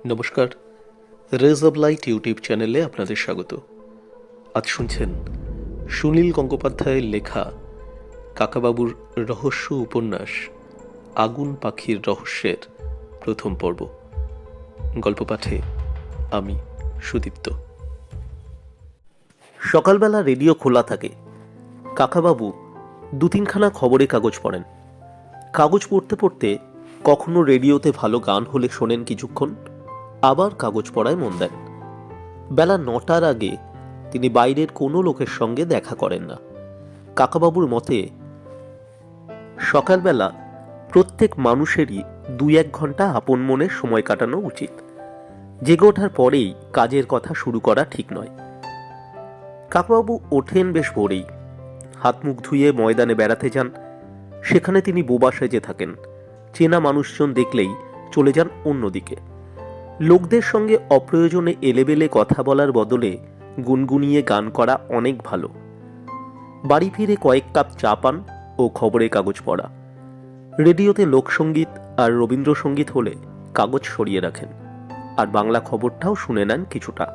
নমস্কার, raise of light YouTube চ্যানেলে আপনাদের স্বাগত। আজ শুনছেন সুনীল গঙ্গোপাধ্যায়ের লেখা কাকাবাবুর রহস্য উপন্যাস আগুন পাখির রহস্যের প্রথম পর্ব। গল্প পাঠে আমি সুদীপ্ত। সকালবেলা রেডিও খোলা থাকে। কাকাবাবু দু তিনখানা খবরের কাগজ পড়েন। কাগজ পড়তে পড়তে কখনো রেডিওতে ভালো গান হলে শোনেন কিছুক্ষণ, আবার কাগজ পড়ায় মন দেন। বেলা 9টার আগে তিনি বাইরের কোনো লোকের সঙ্গে দেখা করেন না। কাকাবাবুর মতে সকালবেলা প্রত্যেক মানুষেরই 2-1 ঘন্টা আপন মনে সময় কাটানো উচিত। জেগে ওঠার পরেই কাজের কথা শুরু করা ঠিক নয়। কাকাবাবু ওঠেন বেশ ভোরেই, হাত মুখ ধুয়ে ময়দানে বেড়াতে যান। সেখানে তিনি বোবা সেজে থাকেন। চেনা মানুষজন দেখলেই চলে যান অন্যদিকে। লোকদের সঙ্গে অপ্রয়োজনে এলেবেলে কথা বলার বদলে গুনগুনিয়ে গান করা অনেক ভালো। বাড়ি ফিরে কয়েক কাপ চা পান ও খবরের কাগজ পড়া। রেডিওতে লোকসঙ্গীত আর রবীন্দ্রসঙ্গীত হলে কাগজ সরিয়ে রাখেন, আর বাংলা খবরটাও শুনে নেন কিছুটা।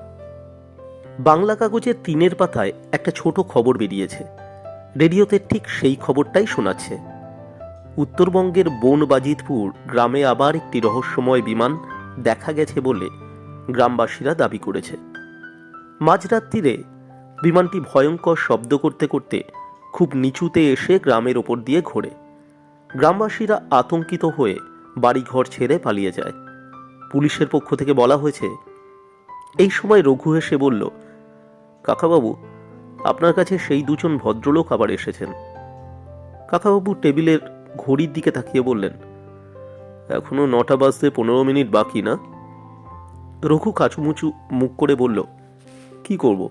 বাংলা কাগজের 3 পাতায় একটা ছোট খবর বেরিয়েছে। রেডিওতে ঠিক সেই খবরটাই শোনাচ্ছে। উত্তরবঙ্গের বনবাজিতপুর গ্রামে আবার একটি রহস্যময় বিমান দেখা গেছে বলে গ্রামবাসীরা দাবি করেছে। মাঝরাত্রিরে বিমানটি ভয়ঙ্কর শব্দ করতে করতে খুব নিচুতে এসে গ্রামের ওপর দিয়ে ঘোরে। গ্রামবাসীরা আতঙ্কিত হয়ে বাড়িঘর ছেড়ে পালিয়ে যায়। পুলিশের পক্ষ থেকে বলা হয়েছে। এই সময় রঘু এসে বলল, কাকাবাবু, আপনার কাছে সেই 2জন ভদ্রলোক আবার এসেছেন। কাকাবাবু টেবিলের ঘড়ির দিকে তাকিয়ে বললেন, এখনো 9টা বাজতে 15 মিনিট বাকি না? রঘু কাচুমুচু মুখ করে বলল, কি করব,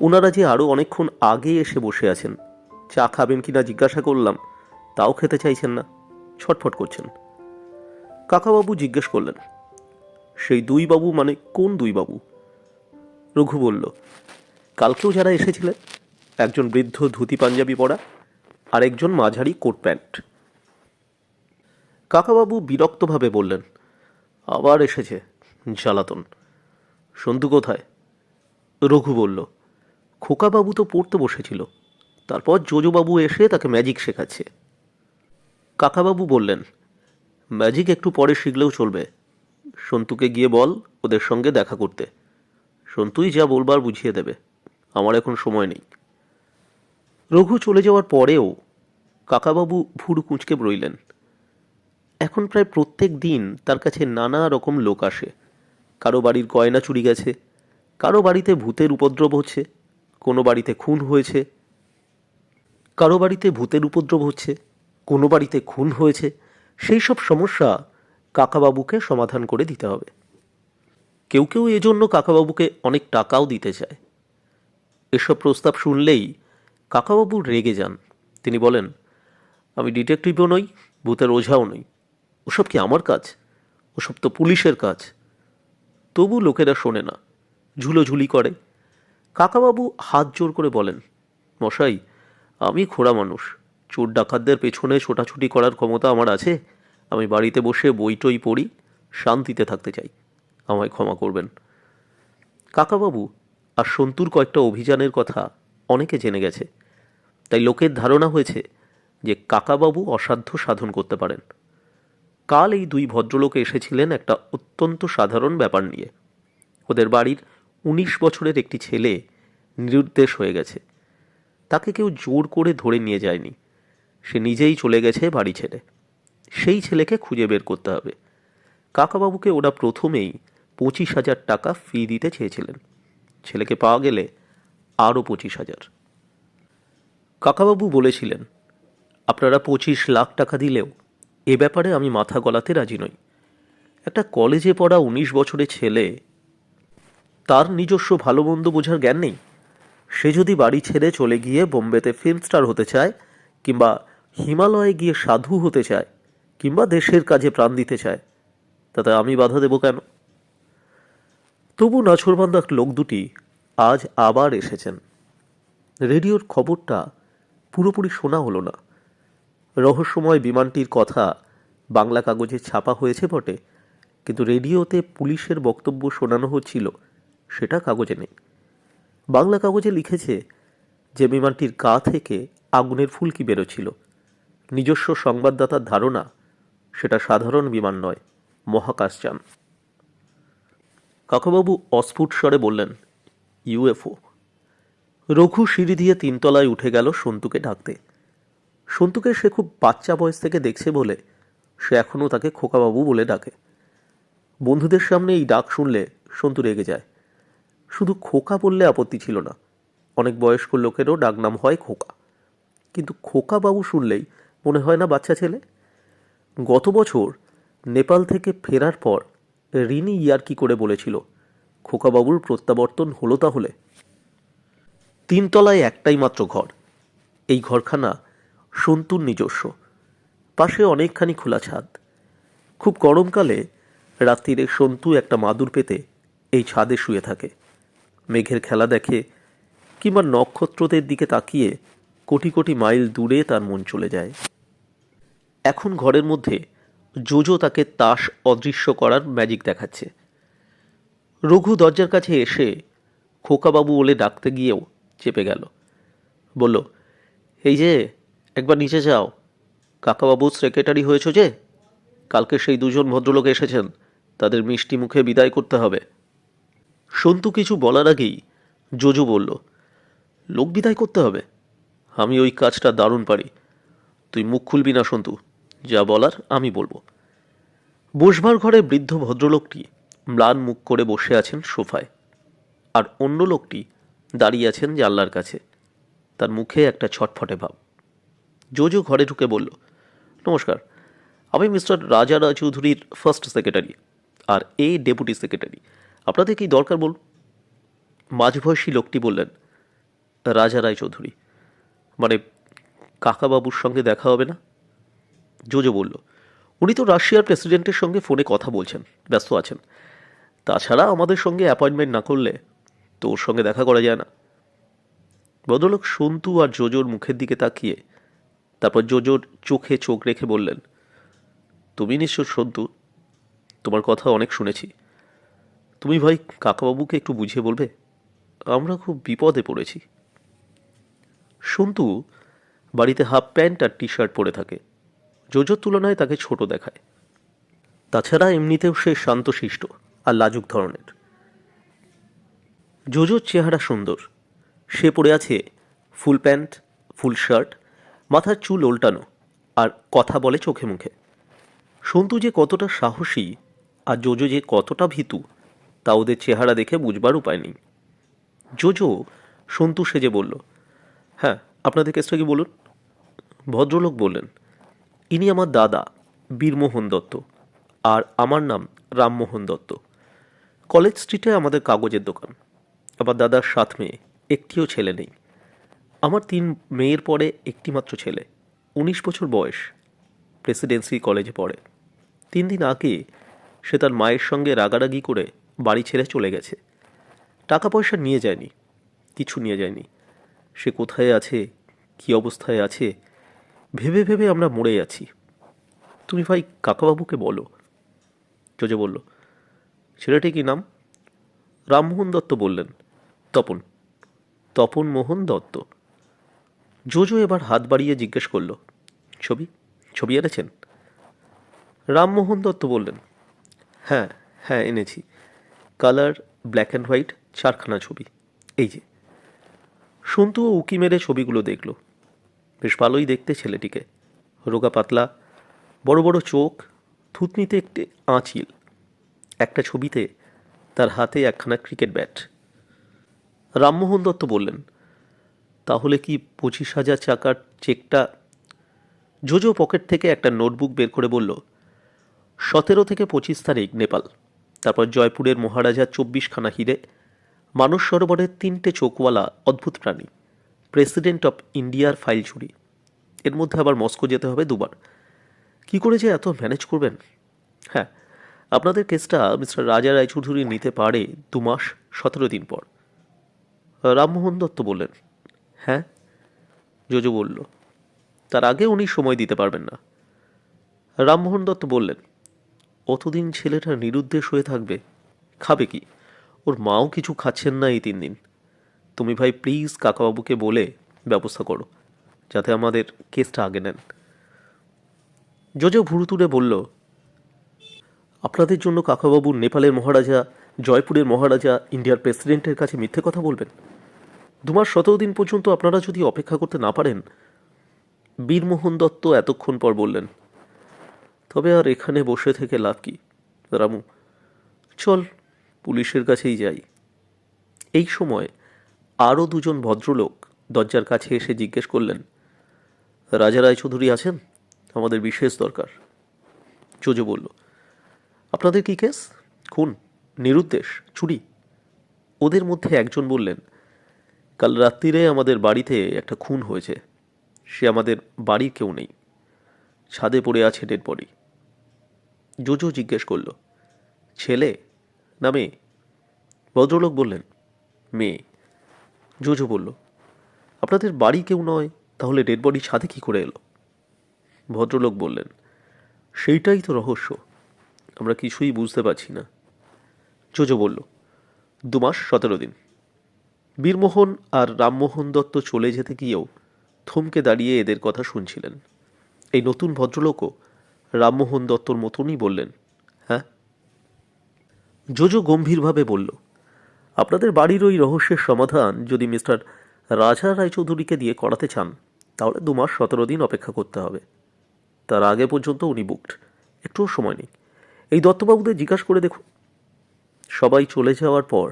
ওনারা যে আরো অনেকক্ষণ আগে এসে বসে আছেন। চা খাবেন কিনা জিজ্ঞাসা করলাম, তাও খেতে চাইছেন না, ছটফট করছেন। কাকাবাবু জিজ্ঞেস করলেন, সেই 2 বাবু মানে কোন 2 বাবু? রঘু বলল, কালকেও যারা এসেছিলেন, একজন বৃদ্ধ ধুতি পাঞ্জাবি পরা, আর একজন মাঝারি কোট প্যান্ট। কাকাবাবু বিরক্তভাবে বললেন, আবার এসেছে, জ্বালাতন। সন্তু কোথায়? রঘু বলল, খোকাবাবু তো পড়তে বসেছিল, তারপর জোজোবাবু এসে তাকে ম্যাজিক শেখাচ্ছে। কাকাবাবু বললেন, ম্যাজিক একটু পরে শিখলেও চলবে। সন্তুকে গিয়ে বল ওদের সঙ্গে দেখা করতে। সন্তুই যা বলবার বুঝিয়ে দেবে, আমার এখন সময় নেই। রঘু চলে যাওয়ার পরেও কাকাবাবু ভুরু কুঁচকে রইলেন। এখন প্রায় প্রত্যেক দিন তার কাছে নানা রকম লোক আসে। কারো বাড়ির গয়না চুরি গেছে, কারো বাড়িতে ভূতের উপদ্রব হচ্ছে, কোনো বাড়িতে খুন হয়েছে, কারো বাড়িতে ভূতের উপদ্রব হচ্ছে, কোনো বাড়িতে খুন হয়েছে। সেই সব সমস্যা কাকাবাবুকে সমাধান করে দিতে হবে। কেউ কেউ এজন্য কাকাবাবুকে অনেক টাকাও দিতে চায়। এসব প্রস্তাব শুনলেই কাকাবাবু রেগে যান। তিনি বলেন, আমি ডিটেকটিভও নই, ভূতের ওঝাও নই, ওসব কি আমার কাজ? ওসব তো পুলিশের কাজ। তবু লোকেরা শোনে না, ঝুলোঝুলি করে। কাকাবাবু হাত জোর করে বলেন, মশাই, আমি খোড়া মানুষ, চোর ডাকাতদের পেছনে ছোটাছুটি করার ক্ষমতা আমার আছে। আমি বাড়িতে বসে বই টই পড়ি, শান্তিতে থাকতে চাই, আমায় ক্ষমা করবেন। কাকাবাবু আর সন্তুর কয়েকটা অভিযানের কথা অনেকে জেনে গেছে, তাই লোকের ধারণা হয়েছে যে কাকাবাবু অসাধ্য সাধন করতে পারেন। কাল এই 2 ভদ্রলোক এসেছিলেন একটা অত্যন্ত সাধারণ ব্যাপার নিয়ে। ওদের বাড়ির 19 বছরের একটি ছেলে নিরুদ্দেশ হয়ে গেছে। তাকে কেউ জোর করে ধরে নিয়ে যায়নি, সে নিজেই চলে গেছে বাড়ি ছেড়ে। সেই ছেলেকে খুঁজে বের করতে হবে। কাকাবাবুকে ওরা প্রথমেই 25,000 টাকা ফি দিতে চেয়েছিলেন। ছেলেকে পাওয়া গেলে আরও 25,000। কাকাবাবু বলেছিলেন, আপনারা 25 লাখ টাকা দিলেও এ ব্যাপারে আমি মাথা গলাতে রাজি নই। একটা কলেজে পড়া 19 বছরের ছেলে, তার নিজস্ব ভালো মন্দ বোঝার জ্ঞান নেই। সে যদি বাড়ি ছেড়ে চলে গিয়ে বোম্বেতে ফিল্ম স্টার হতে চায়, কিংবা হিমালয়ে গিয়ে সাধু হতে চায়, কিংবা দেশের কাজে প্রাণ দিতে চায়, তাতে আমি বাধা দেব কেন? তবু নাছোড়বান্দা লোক দুটি আজ আবার এসেছেন। রেডিওর খবরটা পুরোপুরি শোনা হলো না। রহস্যময় বিমানটির কথা বাংলা কাগজে ছাপা হয়েছে বটে, কিন্তু রেডিওতে পুলিশের বক্তব্য শোনানো হচ্ছিল সেটা কাগজে নেই। বাংলা কাগজে লিখেছে যে বিমানটির গা থেকে আগুনের ফুলকি বেরোচ্ছিল। নিজস্ব সংবাদদাতার ধারণা সেটা সাধারণ বিমান নয়, মহাকাশযান। কাকাবাবু অস্ফুট স্বরে বললেন, ইউএফও। রঘু সিঁড়ি দিয়ে 3 তলায় উঠে গেল সন্তুকে ডাকতে। সন্তুকে সে খুব বাচ্চা বয়স থেকে দেখছে বলে সে এখনও তাকে খোকাবাবু বলে ডাকে। বন্ধুদের সামনে এই ডাক শুনলে সন্তু রেগে যায়। শুধু খোকা বললে আপত্তি ছিল না, অনেক বয়স্ক লোকেরও ডাকনাম হয় খোকা, কিন্তু খোকাবাবু শুনলেই মনে হয় না বাচ্চা ছেলে। গত বছর নেপাল থেকে ফেরার পর রিনি ইয়ার্কি করে বলেছিল খোকাবাবুর প্রত্যাবর্তন হলো তাহলে। 3 তলায় একটাই মাত্র ঘর। এই ঘরখানা সন্তুর নিজস্ব, পাশে অনেকখানি খোলা ছাদ। খুব গরমকালে রাত্রিরে সন্তু একটা মাদুর পেতে এই ছাদে শুয়ে থাকে, মেঘের খেলা দেখে, কিংবা নক্ষত্রদের দিকে তাকিয়ে কোটি কোটি মাইল দূরে তার মন চলে যায়। এখন ঘরের মধ্যে জোজো তাকে তাস অদৃশ্য করার ম্যাজিক দেখাচ্ছে। রঘু দরজার কাছে এসে খোকাবাবু বলে ডাকতে গিয়েও চেপে গেল। বলল, এই যে একবার নিচে যাও, কাকাবাবুর সেক্রেটারি হয়েছ যে, কালকে সেই 2 জন ভদ্রলোক এসেছেন, তাদের মিষ্টি মুখে বিদায় করতে হবে। সন্তু কিছু বলার আগেই জোজো বলল, লোক বিদায় করতে হবে? আমি ওই কাজটা দারুণ পারি, তুই মুখ খুলবি না সন্তু, যা বলার আমি বলবো। বসবার ঘরে বৃদ্ধ ভদ্রলোকটি ম্লান মুখ করে বসে আছেন সোফায়, আর অন্য লোকটি দাঁড়িয়ে আছেন জানলার কাছে, তার মুখে একটা ছটফটে ভাব। জোজো ঘরে ঢুকে বলল, নমস্কার, আমি মিস্টার রাজা রায়চৌধুরীর ফার্স্ট সেক্রেটারি, আর এ ডেপুটি সেক্রেটারি। আপনাদের কি দরকার বলুন? মাঝবয়সী লোকটি বললেন, রাজা রায়চৌধুরী মানে কাকাবাবুর সঙ্গে দেখা হবে না? জোজো বলল, উনি তো রাশিয়ার প্রেসিডেন্টের সঙ্গে ফোনে কথা বলছেন, ব্যস্ত আছেন। তাছাড়া আমাদের সঙ্গে অ্যাপয়েন্টমেন্ট না করলে তো ওর সঙ্গে দেখা করা যায় না। ভদ্রলোক সন্তু আর জোজোর মুখের দিকে তাকিয়ে তারপর জোজোর চোখে চোখ রেখে বললেন, তুমি নিশ্চয় সন্তু, তোমার কথা অনেক শুনেছি। তুমি ভাই কাকাবাবুকে একটু বুঝিয়ে বলবে, আমরা খুব বিপদে পড়েছি। সন্তু বাড়িতে হাফ প্যান্ট আর টি শার্ট পরে থাকে, জোজোর তুলনায় তাকে ছোট দেখায়। তাছাড়া এমনিতেও সে শান্তশিষ্ট আর লাজুক ধরনের। জোজোর চেহারা সুন্দর, সে পরে আছে ফুল প্যান্ট, ফুল শার্ট, মাথার চুল ওল্টানো, আর কথা বলে চোখে মুখে। সন্তু যে কতটা সাহসী আর জোজো যে কতটা ভীতু তা ওদের চেহারা দেখে বুঝবার উপায় নেই। জোজো সন্তু সেজে বলল, হ্যাঁ, আপনাদের কেসটা কি বলুন। ভদ্রলোক বললেন, ইনি আমার দাদা বীরমোহন দত্ত, আর আমার নাম রামমোহন দত্ত। কলেজ স্ট্রিটে আমাদের কাগজের দোকান। আমার দাদার 7 মেয়ে, একটিও ছেলে নেই। আমার 3 মেয়ের পরে একটি মাত্র ছেলে, 19 বছর বয়স, প্রেসিডেন্সি কলেজে পড়ে। 3 দিন আগে সে তার মায়ের সঙ্গে রাগারাগি করে বাড়ি ছেড়ে চলে গেছে। টাকা পয়সা নিয়ে যায়নি, কিছু নিয়ে যায়নি। সে কোথায় আছে, কী অবস্থায় আছে, ভেবে ভেবে আমরা মরে যাচ্ছি। তুমি ভাই কাকাবাবুকে বলো। জোজো বলল, ছেলেটি কি নাম? রামমোহন দত্ত বললেন, তপন, তপন মোহন দত্ত। জোজো এবার হাত বাড়িয়ে জিজ্ঞেস করল, ছবি ছবি এনেছেন? রামমোহন দত্ত বললেন, হ্যাঁ হ্যাঁ এনেছি, কালার ব্ল্যাক অ্যান্ড হোয়াইট 4খানা ছবি, এই যে। সন্তু ও উকি মেরে ছবিগুলো দেখল। বেশ ভালোই দেখতে ছেলেটিকে, রোগা পাতলা, বড় বড় চোখ, থুতনিতে একটি আঁচিল। একটা ছবিতে তার হাতে একখানা ক্রিকেট ব্যাট। রামমোহন দত্ত বললেন, তাহলে কি 25,000 টাকার চেকটা? জোজো পকেট থেকে একটা নোটবুক বের করে বলল, 17 থেকে 25 তারিখ নেপাল, তারপর জয়পুরের মহারাজার 24খানা হিরে, মানস সরোবরের 3টে চোখওয়ালা অদ্ভুত প্রাণী, প্রেসিডেন্ট অফ ইন্ডিয়ার ফাইল চুরি, এর মধ্যে আবার মস্কো যেতে হবে 2বার। কী করে যে এত ম্যানেজ করবেন? হ্যাঁ, আপনাদের কেসটা মিস্টার রাজা রায়চৌধুরী নিতে পারে 2 মাস 17 দিন পর। রামমোহন দত্ত বললেন, হ্যাঁ। জোজো বলল, তার আগে উনি সময় দিতে পারবেন না। রামমোহন দত্ত বললেন, অতদিন ছেলেটা নিরুদ্দেশ হয়ে থাকবে? খাবে কি? ওর মাও কিছু খাচ্ছেন না এই 3 দিন। তুমি ভাই প্লিজ কাকাবাবুকে বলে ব্যবস্থা করো, যাতে আমাদের কেসটা আগে নেন। জোজো ভুরু তুলে বলল, আপনাদের জন্য কাকাবাবু নেপালের মহারাজা, জয়পুরের মহারাজা, ইন্ডিয়ার প্রেসিডেন্টের কাছে মিথ্যে কথা বলবেন? 2 মাস 17 দিন পর্যন্ত আপনারা যদি অপেক্ষা করতে না পারেন। বীরমোহন দত্ত এতক্ষণ পর বললেন, তবে আর এখানে বসে থেকে লাভ কি রামু, চল পুলিশের কাছেই যাই। এই সময় আরও 2জন ভদ্রলোক দরজার কাছে এসে জিজ্ঞেস করলেন, রাজা রায়চৌধুরী আছেন? আমাদের বিশেষ দরকার। জোজো বলল, আপনাদের কি কেস? খুন, নিরুদ্দেশ, চুরি? ওদের মধ্যে একজন বললেন, কাল রাত্রিরে আমাদের বাড়িতে একটা খুন হয়েছে। সে আমাদের বাড়ির কেউ নেই, ছাদে পড়ে আছে ডেড বডি। জোজো জিজ্ঞেস করল, ছেলে না মেয়ে? ভদ্রলোক বললেন, মেয়ে। জোজো বলল, আপনাদের বাড়ি কেউ নয়, তাহলে ডেড বডি ছাদে কী করে এলো? ভদ্রলোক বললেন, সেইটাই তো রহস্য, আমরা কিছুই বুঝতে পারছি না। জোজো বলল, 2 মাস 17 দিন। বীরমোহন আর রামমোহন দত্ত চলে যেতে গিয়েও থমকে দাঁড়িয়ে এদের কথা শুনছিলেন। এই নতুন ভদ্রলোকও রামমোহন দত্তর মতনই বললেন, হ্যাঁ। জোজো গম্ভীরভাবে বলল, আপনাদের বাড়ির ওই রহস্যের সমাধান যদি মিস্টার রাজা রায়চৌধুরীকে দিয়ে করাতে চান, তাহলে 2 মাস 17 দিন অপেক্ষা করতে হবে। তার আগে পর্যন্ত উনি বুকড, একটুও সময় নেই। এই দত্তবাবুদের জিজ্ঞাসা করে দেখুন। সবাই চলে যাওয়ার পর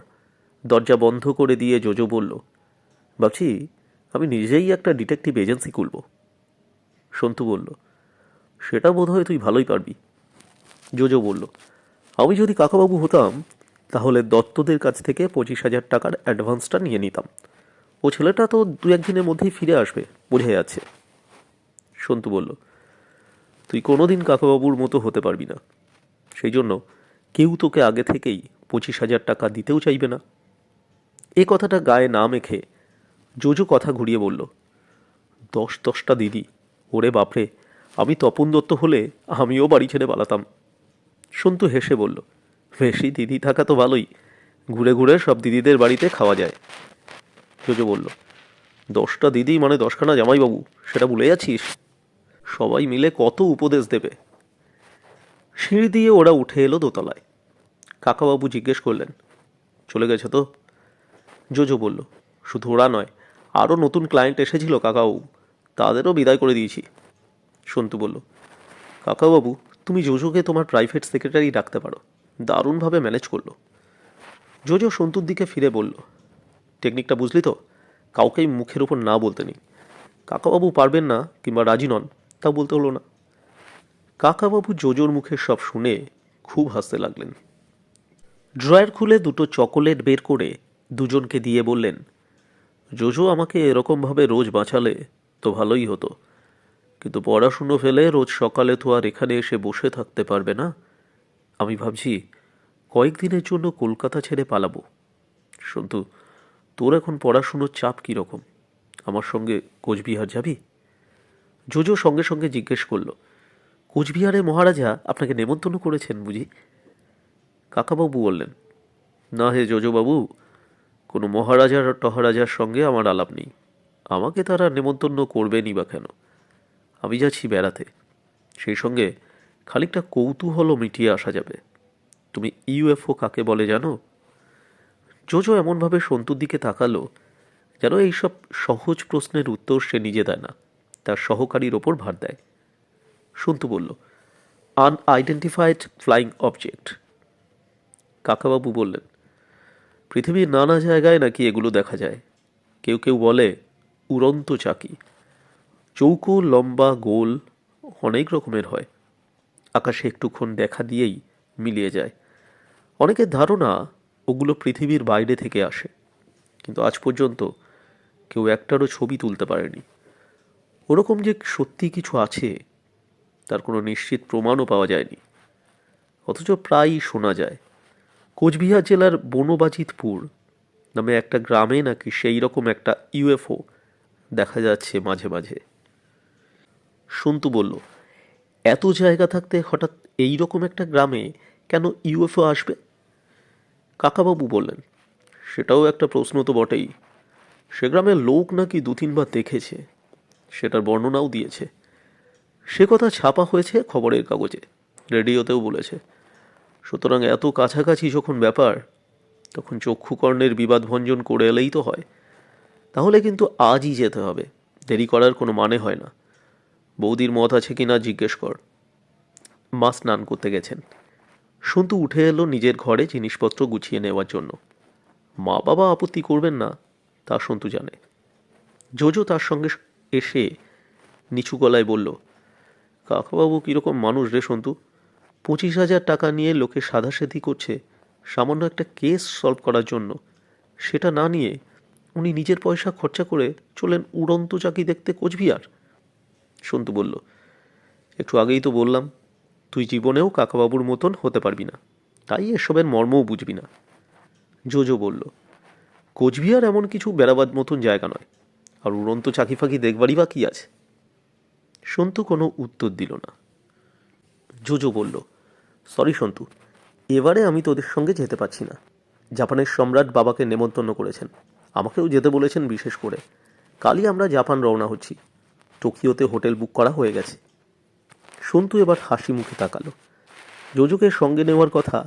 দরজা বন্ধ করে দিয়ে জোজো বলল, ভাবছি আমি নিজেই একটা ডিটেকটিভ এজেন্সি খুলব। সন্তু বলল, সেটা বোধহয় তুই ভালোই পারবি। জোজো বলল, আমি যদি কাকাবাবু হতাম তাহলে দত্তদের কাছ থেকে 25,000 টাকার অ্যাডভান্সটা নিয়ে নিতাম। ও ছেলেটা তো 2-1 দিনের মধ্যেই ফিরে আসবে, বোঝা যাচ্ছে। সন্তু বলল, তুই কোনোদিন কাকাবাবুর মতো হতে পারবি না, সেই জন্য কেউ তোকে আগে থেকেই 25,000 টাকা দিতেও চাইবে না। এ কথাটা গায়ে না মেখে জোজো কথা ঘুরিয়ে বলল, 10-10টা দিদি, ওরে বাপরে, আমি তপন দত্ত হলে আমিও বাড়ি ছেড়ে পালাতাম। সন্তু হেসে বলল, বেশি দিদি থাকা তো ভালোই, ঘুরে ঘুরে সব দিদিদের বাড়িতে খাওয়া যায়। জোজো বলল, 10টা দিদি মানে 10খানা জামাইবাবু, সেটা ভুলে যাচ্ছিস? সবাই মিলে কত উপদেশ দেবে। সিঁড়ি দিয়ে ওরা উঠে এলো দোতলায়। কাকাবাবু জিজ্ঞেস করলেন, চলে গেছে তো? জোজো বলল, শুধু ওরা নয়, আরও নতুন ক্লায়েন্ট এসেছিল কাকাবাবু, তাদেরও বিদায় করে দিয়েছি। সন্তু বলল, কাকাবাবু তুমি জোজোকে তোমার প্রাইভেট সেক্রেটারি রাখতে পারো, দারুণভাবে ম্যানেজ করলো। জোজো সন্তুর দিকে ফিরে বলল, টেকনিকটা বুঝলি তো? কাউকেই মুখের উপর না বলতে নেই। কাকাবাবু পারবেন না কিংবা রাজি নন তা বলতে হলো না। কাকাবাবু জোজোর মুখের সব শুনে খুব হাসতে লাগলেন। ড্রয়ার খুলে 2টো চকোলেট বের করে 2জনকে দিয়ে বললেন, জোজো আমাকে এরকমভাবে রোজ বাঁচালে তো ভালোই হতো, কিন্তু পড়াশুনো ফেলে রোজ সকালে তো আর এখানে এসে বসে থাকতে পারবে না। আমি ভাবছি কয়েকদিনের জন্য কলকাতা ছেড়ে পালাবো। সন্তু, তোর এখন পড়াশুনোর চাপ কীরকম? আমার সঙ্গে কোচবিহার যাবি? জোজো সঙ্গে সঙ্গে জিজ্ঞেস করল, কোচবিহারে মহারাজা আপনাকে নেমন্তন্ন করেছেন বুঝি? কাকাবাবু বললেন, না হে জোজোবাবু, কোনো মহারাজার টহারাজার সঙ্গে আমার আলাপ নেই। আমাকে তারা নেমন্তন্ন করবেনই বা কেন? আমি যাচ্ছি বেড়াতে, সেই সঙ্গে খানিকটা কৌতূহলও মিটিয়ে আসা যাবে। তুমি ইউএফও কাকে বলে জানো? জোজো এমনভাবে সন্তুর দিকে তাকালো যেন এইসব সহজ প্রশ্নের উত্তর সে নিজে দেয় না, তার সহকারীর ওপর ভার দেয়। সন্তু বলল, আনআইডেন্টিফাইড ফ্লাইং অবজেক্ট। কাকাবাবু বললেন, পৃথিবীর নানা জায়গায় নাকি এগুলো দেখা যায়। কেউ কেউ বলে উড়ন্ত চাকি, চৌকো, লম্বা, গোল, অনেক রকমের হয়। আকাশে একটুক্ষণ দেখা দিয়েই মিলিয়ে যায়। অনেকের ধারণা ওগুলো পৃথিবীর বাইরে থেকে আসে, কিন্তু আজ পর্যন্ত কেউ একটারও ছবি তুলতে পারেনি। ওরকম যে সত্যি কিছু আছে তার কোনো নিশ্চিত প্রমাণও পাওয়া যায়নি, অথচ প্রায়ই শোনা যায় কোচবিহার জেলার বনবাজিতপুর নামে একটা গ্রামে নাকি সেই রকম একটা ইউএফও দেখা যাচ্ছে মাঝে মাঝে। সন্তু বলল, এত জায়গা থাকতে হঠাৎ এই রকম একটা গ্রামে কেন ইউএফও আসবে? কাকাবাবু বললেন, সেটাও একটা প্রশ্ন তো বটেই। সে গ্রামের লোক নাকি 2-3 বার দেখেছে, সেটার বর্ণনাও দিয়েছে। সে কথা ছাপা হয়েছে খবরের কাগজে, রেডিওতেও বলেছে। সুতরাং এত কাছাকাছি যখন ব্যাপার, তখন চক্ষুকর্ণের বিবাদ ভঞ্জন করে এলেই তো হয়। তাহলে কিন্তু আজই যেতে হবে, দেরি করার কোনো মানে হয় না। বৌদির মত আছে কিনা জিজ্ঞেস কর। মা স্নান করতে গেছেন। সন্তু উঠে এলো নিজের ঘরে জিনিসপত্র গুছিয়ে নেওয়ার জন্য। মা বাবা আপত্তি করবেন না, তা সন্তু জানে। জোজো তার সঙ্গে এসে নিচু গলায় বলল, কাকাবাবু কীরকম মানুষ রে সন্তু? 25,000 টাকা নিয়ে লোকে সাধাসাধি করছে সামান্য একটা কেস সলভ করার জন্য। সেটা না নিয়ে উনি নিজের পয়সা খরচা করে চলেন উড়ন্ত চাকি দেখতে কোচবিহার। সন্তু বলল, একটু আগেই তো বললাম তুই জীবনেও কাকাবাবুর মতন হতে পারবি না, তাই এসবের মর্মও বুঝবি না। জোজো বলল, কোচবিহার এমন কিছু বেড়াবার মতন জায়গা নয়, আর উড়ন্ত চাকি ফাঁকি দেখবারই বা কী আছে? সন্তু কোনো উত্তর দিল না। জোজো বলল, সরি সন্তু, এবারে আমি তোদের সঙ্গে যেতে পারছি না। জাপানের সম্রাট বাবাকে নেমন্তন্ন করেছেন, আমাকেও যেতে বলেছেন বিশেষ করে। কালই আমরা জাপান রওনা হচ্ছি। টোকিওতে হোটেল বুক করা হয়ে গেছে। সন্তু এবার হাসি মুখে তাকালো। জোজোকে সঙ্গে নেওয়ার কথা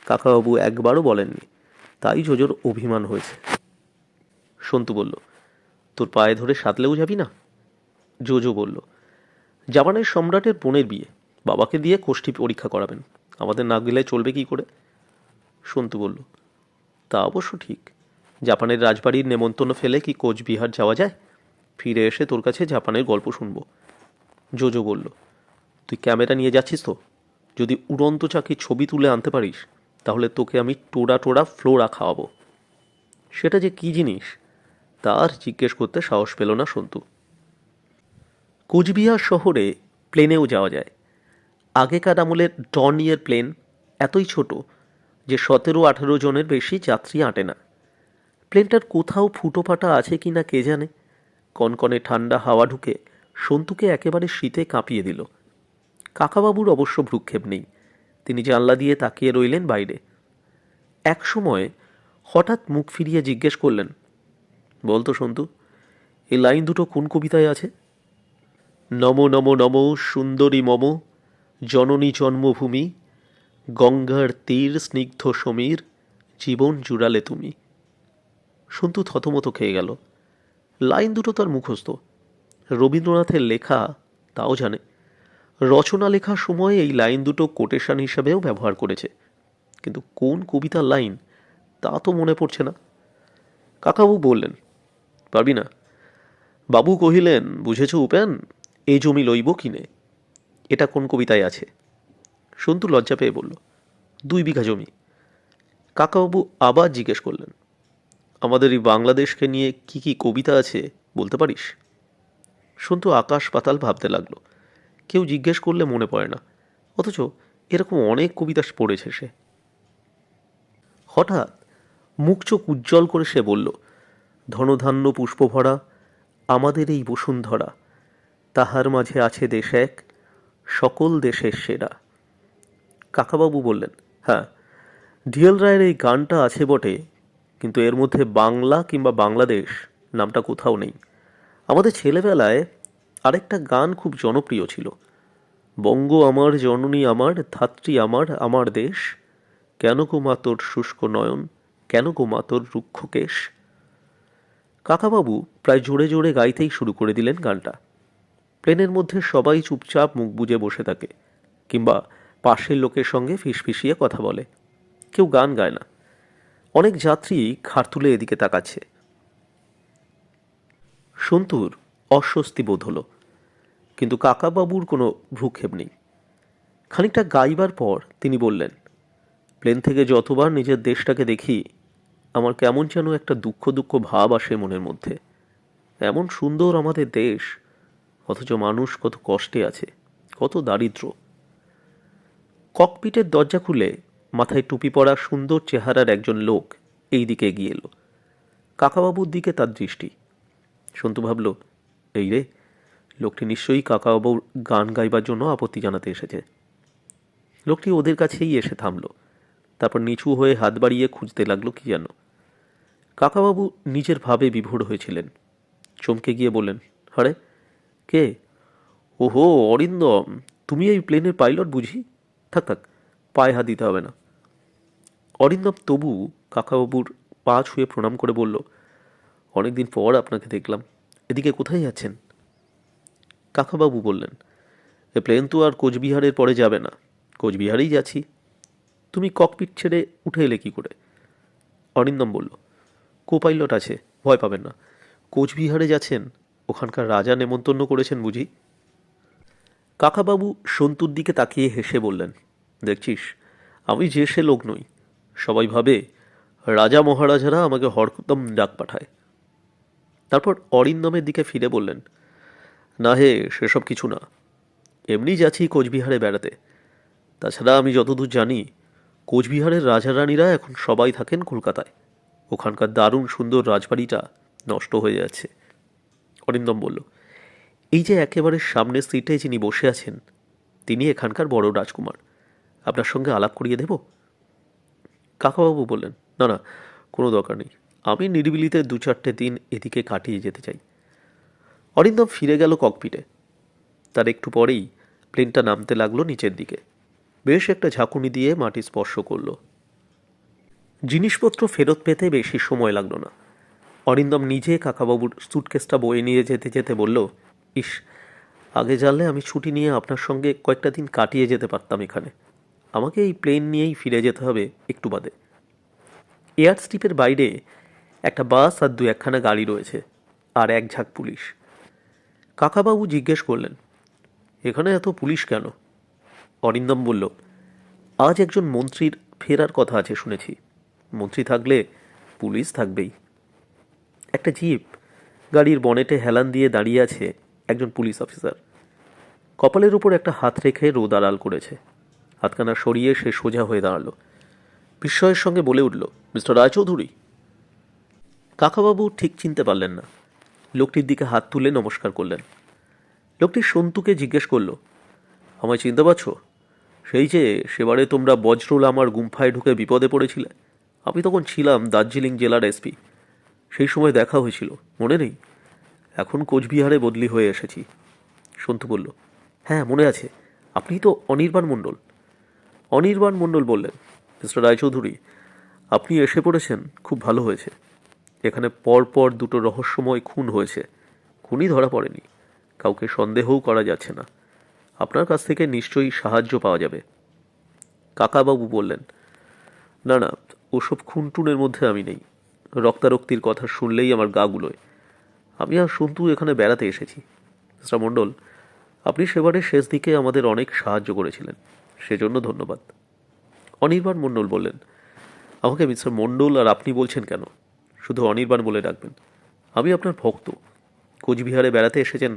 কাকাবাবু একবারও বলেননি, তাই জোজোর অভিমান হয়েছে। সন্তু বলল, তোর পায়ে ধরে সাতলেও যাবি না? জোজো বলল, জাপানের সম্রাটের বোনের বিয়ে, বাবাকে দিয়ে কোষ্ঠী পরীক্ষা করাবেন, আমাদের না গেলে চলবে কি করে? সন্তু বলল, তা অবশ্য ঠিক। জাপানের রাজবাড়ির নেমন্তন্ন ফেলে কি কোচবিহার যাওয়া যায়? ফিরে এসে তোর কাছে জাপানের গল্প শুনব। জোজো বলল, তুই ক্যামেরা নিয়ে যাচ্ছিস তো? যদি উড়ন্ত চাকির ছবি তুলে আনতে পারিস, তাহলে তোকে আমি টোড়া টোড়া ফ্লোরা খাওয়াবো। সেটা যে কী জিনিস তার জিজ্ঞেস করতে সাহস পেল না সন্তু। কোচবিহার শহরে প্লেনেও যাওয়া যায়। আগেকার আমলের ডর্নিয়ের প্লেন এতই ছোট যে 17-18 জনের বেশি যাত্রী আঁটে না। প্লেনটার কোথাও ফুটো ফাটা আছে কি না কে জানে। কনকনে ঠান্ডা হাওয়া ঢুকে সন্তুকে একেবারে শীতে কাঁপিয়ে দিল। কাকাবাবুর অবশ্য ভ্রুক্ষেপ নেই, তিনি জানলা দিয়ে তাকিয়ে রইলেন বাইরে। এক সময় হঠাৎ মুখ ফিরিয়ে জিজ্ঞেস করলেন, বলতো সন্তু, এই লাইন দুটো কোন কবিতায় আছে? নম নম নম সুন্দরী মম, জননী জন্মভূমি, গঙ্গার তীর স্নিগ্ধ সমীর, জীবন জুড়ালে তুমি। সন্তু থতমত খেয়ে গেল। লাইন দুটো তার মুখস্থ, রবীন্দ্রনাথের লেখা, তাও জানে। রচনা লেখার সময় এই লাইন দুটো কোটেশন হিসাবেও ব্যবহার করেছে, কিন্তু কোন কবিতার লাইন তা তো মনে পড়ছে না। কাকাবাবু বললেন, পারবি না? বাবু কহিলেন, বুঝেছ উপেন, এই জমি লইব কিনে। এটা কোন কবিতায় আছে? সন্তু লজ্জা পেয়ে বলল, 2 বিঘা জমি। কাকাবাবু আবার জিজ্ঞেস করলেন, আমাদের এই বাংলাদেশকে নিয়ে কি কি কবিতা আছে বলতে পারিস? সন্তু আকাশ পাতাল ভাবতে লাগলো। কেউ জিজ্ঞেস করলে মনে পড়ে না, অথচ এরকম অনেক কবিতা পড়েছে সে। হঠাৎ মুখ চোখ উজ্জ্বল করে সে বলল, ধনধান্য পুষ্পভরা আমাদের এই বসুন্ধরা, তাহার মাঝে আছে দেশ এক, সকল দেশের সেরা। কাকাবাবু বললেন, হ্যাঁ, ডিএল রায়ের এই গানটা আছে বটে, কিন্তু এর মধ্যে বাংলা কিংবা বাংলাদেশ নামটা কোথাও নেই। আমাদের ছেলেবেলায় আরেকটা গান খুব জনপ্রিয় ছিল, বঙ্গ আমার জননী আমার, ধাত্রী আমার, আমার দেশ, কেন গো মা তোর শুষ্ক নয়ন, কেন গো মা তোর রুক্ষ কেশ। কাকাবাবু প্রায় জোরে জোরে গাইতেই শুরু করে দিলেন গানটা। প্লেনের মধ্যে সবাই চুপচাপ মুখ বুজে বসে থাকে, কিংবা পাশের লোকের সঙ্গে ফিসফিসিয়ে কথা বলে। কেউ গান গায় না। অনেক যাত্রী ঘাড় তুলে এদিকে তাকাচ্ছে। সন্তুর অস্বস্তি বোধ হলো, কিন্তু কাকাবাবুর কোনো ভ্রুক্ষেপ নেই। খানিকটা গাইবার পর তিনি বললেন, প্লেন থেকে যতবার নিজের দেশটাকে দেখি, আমার কেমন যেন একটা দুঃখ দুঃখ ভাব আসে মনের মধ্যে। এমন সুন্দর আমাদের দেশ, অথচ মানুষ কত কষ্টে আছে, কত দারিদ্র। ককপিটের দরজা খুলে মাথায় টুপি পরা সুন্দর চেহারার একজন লোক এই দিকে এগিয়ে এলো। কাকাবাবুর দিকে তার দৃষ্টি। সন্তু ভাবল, এই রে, লোকটি নিশ্চয়ই কাকাবাবুর গান গাইবার জন্য আপত্তি জানাতে এসেছে। লোকটি ওদের কাছেই এসে থামল, তারপর নিচু হয়ে হাত বাড়িয়ে খুঁজতে লাগলো কি যেন। কাকাবাবু নিজের ভাবে বিভোর হয়েছিলেন। চমকে গিয়ে বললেন, আরে কে? ওহো, অরিন্দম, তুমি এই প্লেনের পাইলট বুঝি? থাক থাক, পায়ে হাত দিতে হবে না। অরিন্দম তবু কাকাবাবুর পা ছুঁয়ে প্রণাম করে বলল, অনেকদিন পর আপনাকে দেখলাম, এদিকে কোথায় যাচ্ছেন? কাকাবাবু বললেন, এ প্লেন তো আর কোচবিহারের পরে যাবে না, কোচবিহারেই যাচ্ছি। তুমি ককপিট ছেড়ে উঠে এলে কি করে? অরিন্দম বলল, কো পাইলট আছে, ভয় পাবেন না। কোচবিহারে যাচ্ছেন? ওখানকার রাজা নেমন্তন্ন করেছেন বুঝি? কাকাবাবু সন্তুর দিকে তাকিয়ে হেসে বললেন, দেখছিস, আমি যে সে লোক নই। সবাই ভাবে রাজা মহারাজারা আমাকে হরদম ডাক পাঠায়। তারপর অরিন্দমের দিকে ফিরে বললেন, না হে, সেসব কিছু না, এমনি যাচ্ছি কোচবিহারে বেড়াতে। তাছাড়া আমি যতদূর জানি, কোচবিহারের রাজা রানীরা এখন সবাই থাকেন কলকাতায়। ওখানকার দারুণ সুন্দর রাজবাড়িটা নষ্ট হয়ে যাচ্ছে। অরিন্দম বলল, এই যে একেবারে সামনের সিটে যিনি বসে আছেন, তিনি এখানকার বড় রাজকুমার। আপনার সঙ্গে আলাপ করিয়ে দেব? কাকাবাবু বললেন, না না, কোনো দরকার নেই, আমি নিরিবিলিতে 2-4টে দিন এদিকে কাটিয়ে যেতে চাই। অরিন্দম ফিরে গেল ককপিটে। তার একটু পরেই প্লেনটা নামতে লাগলো নিচের দিকে। বেশ একটা ঝাঁকুনি দিয়ে মাটি স্পর্শ করল। জিনিসপত্র ফেরত পেতে বেশি সময় লাগলো না। অরিন্দম নিজে কাকাবাবুর সুটকেসটা বয়ে নিয়ে যেতে যেতে বলল, ইস, আগে জানলে আমি ছুটি নিয়ে আপনার সঙ্গে কয়েকটা দিন কাটিয়ে যেতে পারতাম এখানে। আমাকে এই প্লেন নিয়েই ফিরে যেতে হবে একটু বাদে। এয়ার স্ট্রিপের বাইরে একটা বাস আর 2-1খানা গাড়ি রয়েছে, আর এক ঝাঁক পুলিশ। কাকাবাবু জিজ্ঞেস করলেন, এখানে এত পুলিশ কেন? অরিন্দম বলল, আজ একজন মন্ত্রীর ফেরার কথা আছে শুনেছি। মন্ত্রী থাকলে পুলিশ থাকবেই। একটা জিপ গাড়ির বনেটে হেলান দিয়ে দাঁড়িয়ে আছে একজন পুলিশ অফিসার। কপালের উপর একটা হাত রেখে রোদ আড়াল করেছে। হাতখানা সরিয়ে সে সোজা হয়ে দাঁড়ালো। বিস্ময়ের সঙ্গে বলে উঠল, মিস্টার রায়চৌধুরী। কাকাবাবু ঠিক চিনতে পারলেন না। লোকটির দিকে হাত তুলে নমস্কার করলেন। লোকটি সন্তুকে জিজ্ঞেস করল, আমায় চিনতে পারছো? সেই যে সেবারে তোমরা বজ্রল আমার গুম্ফায় ঢুকে বিপদে পড়েছিলে, আমি তখন ছিলাম দার্জিলিং জেলার এসপি। সেই সময় দেখা হয়েছিল, মনে নেই? এখন কোচবিহারে বদলি হয়ে এসেছি। সন্তু বলল, হ্যাঁ মনে আছে, আপনি তো অনির্বাণ মণ্ডল। অনির্বাণ মণ্ডল বললেন, মিস্টার রায়চৌধুরী, আপনি এসে পড়েছেন, খুব ভালো হয়েছে। এখানে পরপর 2টো রহস্যময় খুন হয়েছে, খুনই ধরা পড়েনি, কাউকে সন্দেহও করা যাচ্ছে না। আপনার কাছ থেকে নিশ্চয়ই সাহায্য পাওয়া যাবে। কাকাবাবু বললেন, না না, ওসব খুনটুনের মধ্যে আমি নেই। রক্তারক্তির কথা শুনলেই আমার গা গুলোয়। আমি আর সন্তু এখানে বেড়াতে এসেছি। মিস্টার মণ্ডল, আপনি সেবারে শেষ দিকে আমাদের অনেক সাহায্য করেছিলেন, সেজন্য ধন্যবাদ। অনির্বাণ মণ্ডল বললেন, আমাকে মিস্টার মণ্ডল আর আপনি বলছেন কেন? শুধু অনির্বাণ বলে ডাকবেন। আমি আপনার ভক্ত। কোচবিহারে বেড়াতে এসেছেন,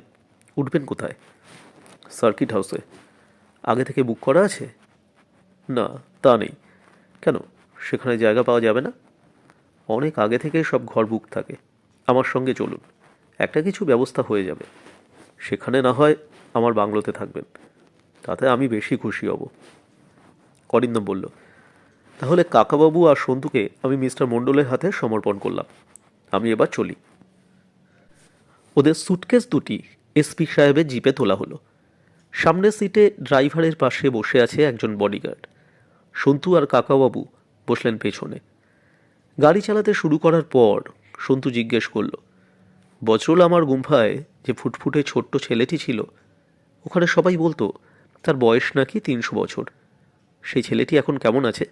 উঠবেন কোথায়? সার্কিট হাউসে। আগে থেকে বুক করা আছে? না, তা নেই। কেন, সেখানে জায়গা পাওয়া যাবে না? অনেক আগে থেকে সব ঘর বুক থাকে। আমার সঙ্গে চলুন, একটা কিছু ব্যবস্থা হয়ে যাবে। সেখানে না হয় আমার বাংলোতে থাকবেন, তাতে আমি বেশি খুশি হব। অরিন্দম বলল, তাহলে কাকাবাবু আর সন্তুকে আমি মিস্টার মণ্ডলের হাতে সমর্পণ করলাম। আমি এবার চলি। ওদের সুটকেস দুটি এসপি সাহেবের জিপে তোলা হলো। সামনের সিটে ড্রাইভারের পাশে বসে আছে একজন বডিগার্ড। সন্তু আর কাকাবাবু বসলেন পেছনে। গাড়ি চালাতে শুরু করার পর সন্তু জিজ্ঞেস করল, বজ্রল আমার গুম্ফায় যে ফুটফুটে ছোট্ট ছেলেটি ছিল, ওখানে সবাই বলতো তার বয়স নাকি 300 বছর। সেই ছেলেটি এখন কেমন আছে?